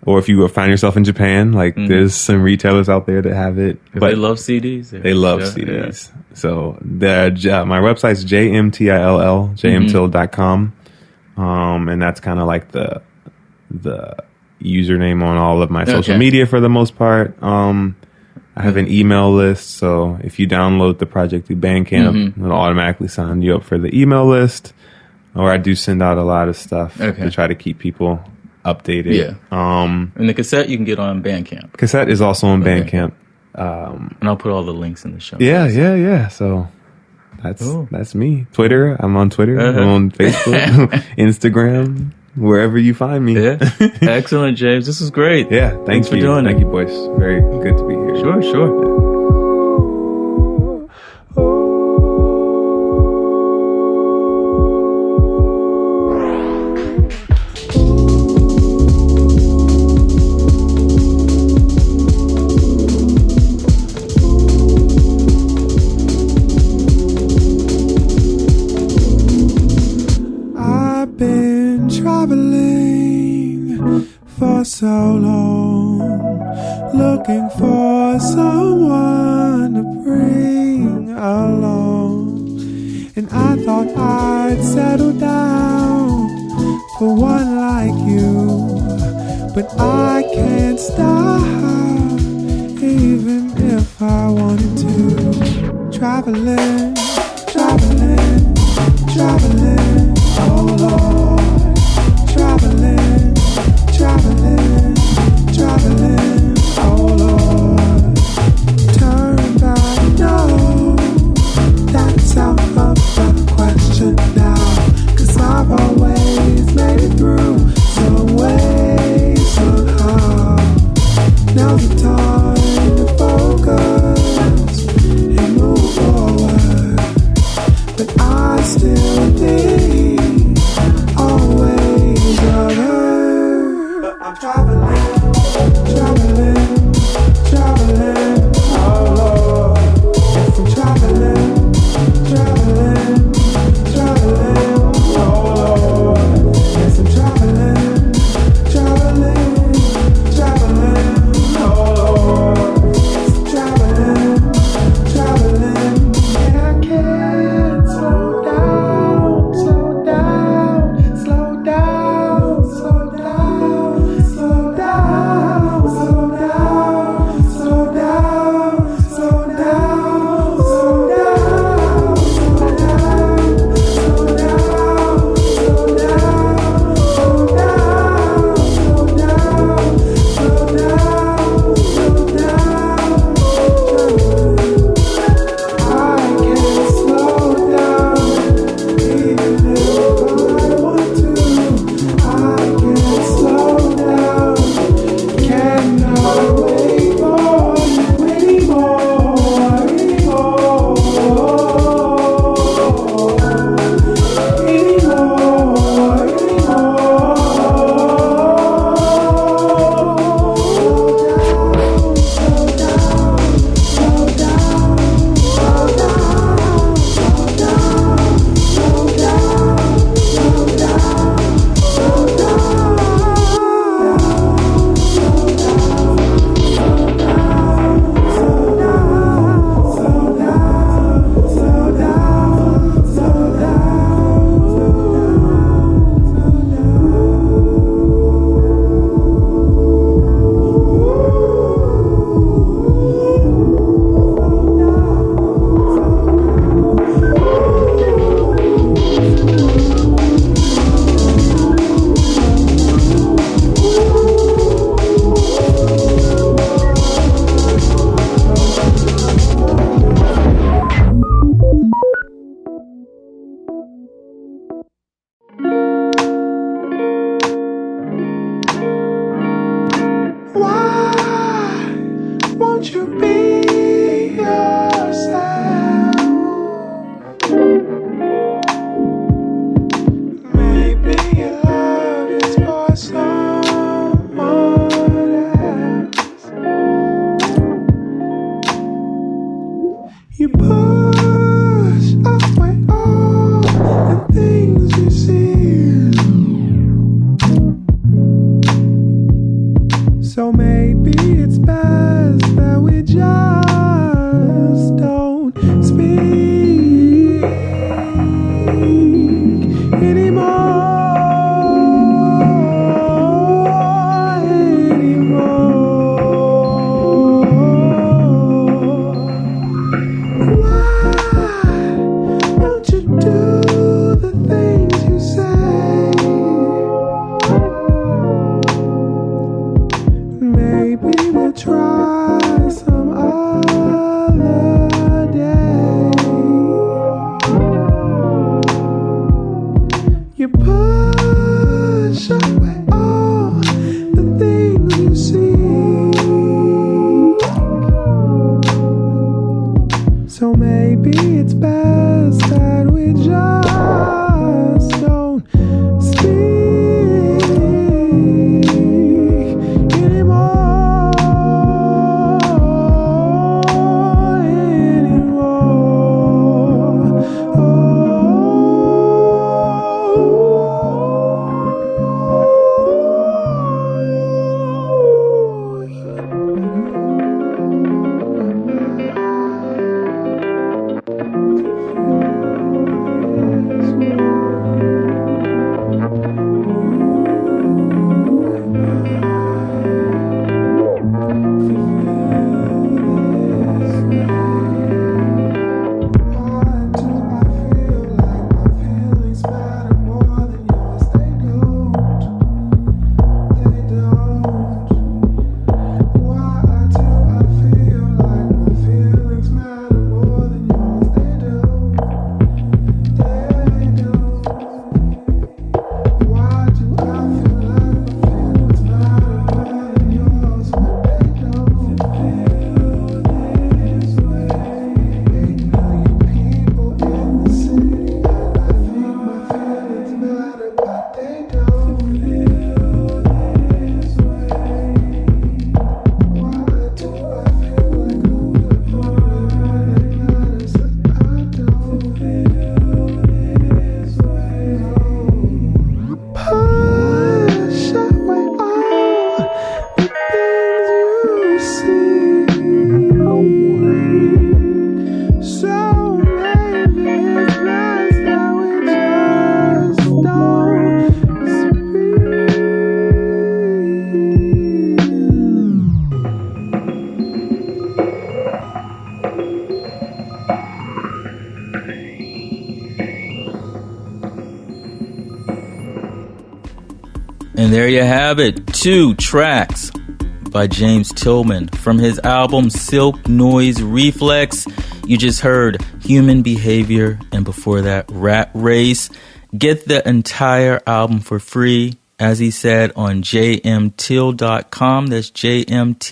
Or if you find yourself in Japan, like there's some retailers out there that have it. But they love CDs. They love CDs. Yeah. So my website's jmtill.com. And that's kind of like the username on all of my social media for the most part. I have an email list, so if you download the project through Bandcamp, it'll automatically sign you up for the email list. Or I do send out a lot of stuff to try to keep people updated. Yeah. And the cassette you can get on Bandcamp. Cassette is also on Bandcamp. And I'll put all the links in the show. Yeah. So that's me. Twitter. I'm on Twitter. I'm on Facebook, Instagram, wherever you find me. Yeah. Excellent, James. This was great. Yeah. Thanks for doing it. Thank you, boys. Very good to be here. Sure. So long, looking for someone to bring along, and I thought I'd settle down for one like you, but I can't stop, even if I wanted to. Traveling, oh Lord, traveling, oh Lord. Turn back, no, that's out of the question now. 'Cause I've always made it through some way, somehow. Now's the time to focus and move forward. But I still think always of You push away all the things you see. So maybe it's best that we just don't speak anymore. Try some other day. You push away all the things you see. So maybe it's best that we just don't speak anymore. And there you have it, 2 tracks by James Tillman from his album Silk Noise Reήθex. You just heard Human Behavior, and before that, Rat Race. Get the entire album for free, as he said, on jmtill.com. That's jmtill.com.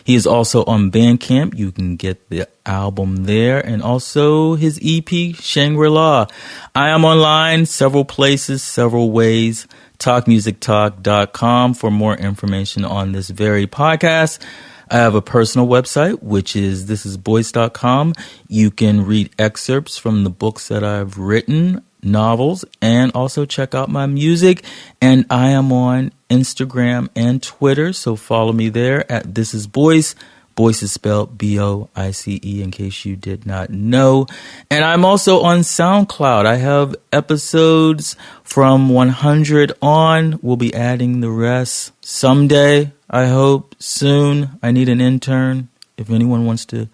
He is also on Bandcamp. You can get the album there, and also his EP, Shangri-La. I am online several places, several ways. talkmusictalk.com for more information on this very podcast. I have a personal website, which is thisisboice.com. You can read excerpts from the books that I've written, novels, and also check out my music. And I am on Instagram and Twitter, so follow me there at thisisboice. Boice is spelled Boice, in case you did not know. And I'm also on SoundCloud. I have episodes from 100 on. We'll be adding the rest someday, I hope, soon. I need an intern. If anyone wants to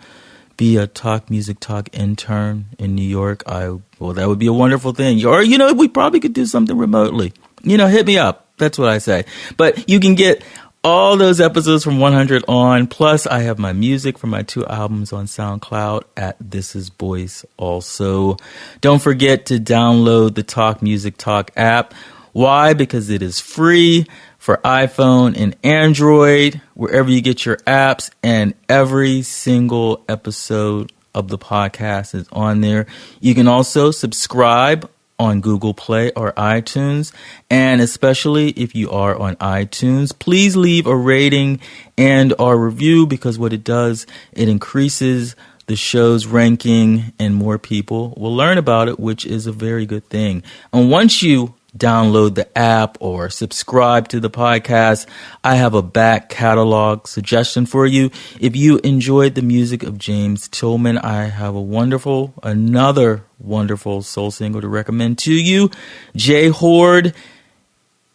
be a Talk Music Talk intern in New York, that would be a wonderful thing. Or, we probably could do something remotely. Hit me up. That's what I say. But you can get all those episodes from 100 on. Plus, I have my music from my 2 albums on SoundCloud at This Is Boice also. Don't forget to download the Talk Music Talk app. Why? Because it is free for iPhone and Android, wherever you get your apps, and every single episode of the podcast is on there. You can also subscribe on Google Play or iTunes. And especially if you are on iTunes, please leave a rating and or review, because what it does, it increases the show's ranking and more people will learn about it, which is a very good thing. And once you download the app or subscribe to the podcast, I have a back catalog suggestion for you. If you enjoyed the music of James Tillman, I have another wonderful soul single to recommend to you.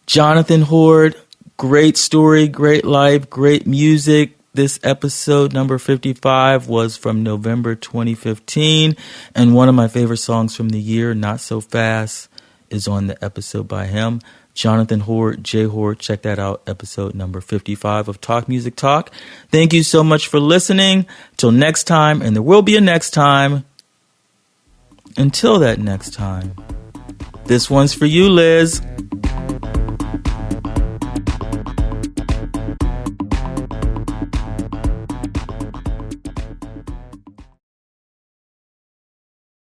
Jonathan Horde, great story, great life, great music. This episode number 55 was from November 2015, and one of my favorite songs from the year, Not So Fast, is on the episode by him. Jonathan Horde, J Horde, check that out, episode number 55 of Talk Music Talk. Thank you so much for listening. Till next time, and there will be a next time. Until that next time, this one's for you, Liz.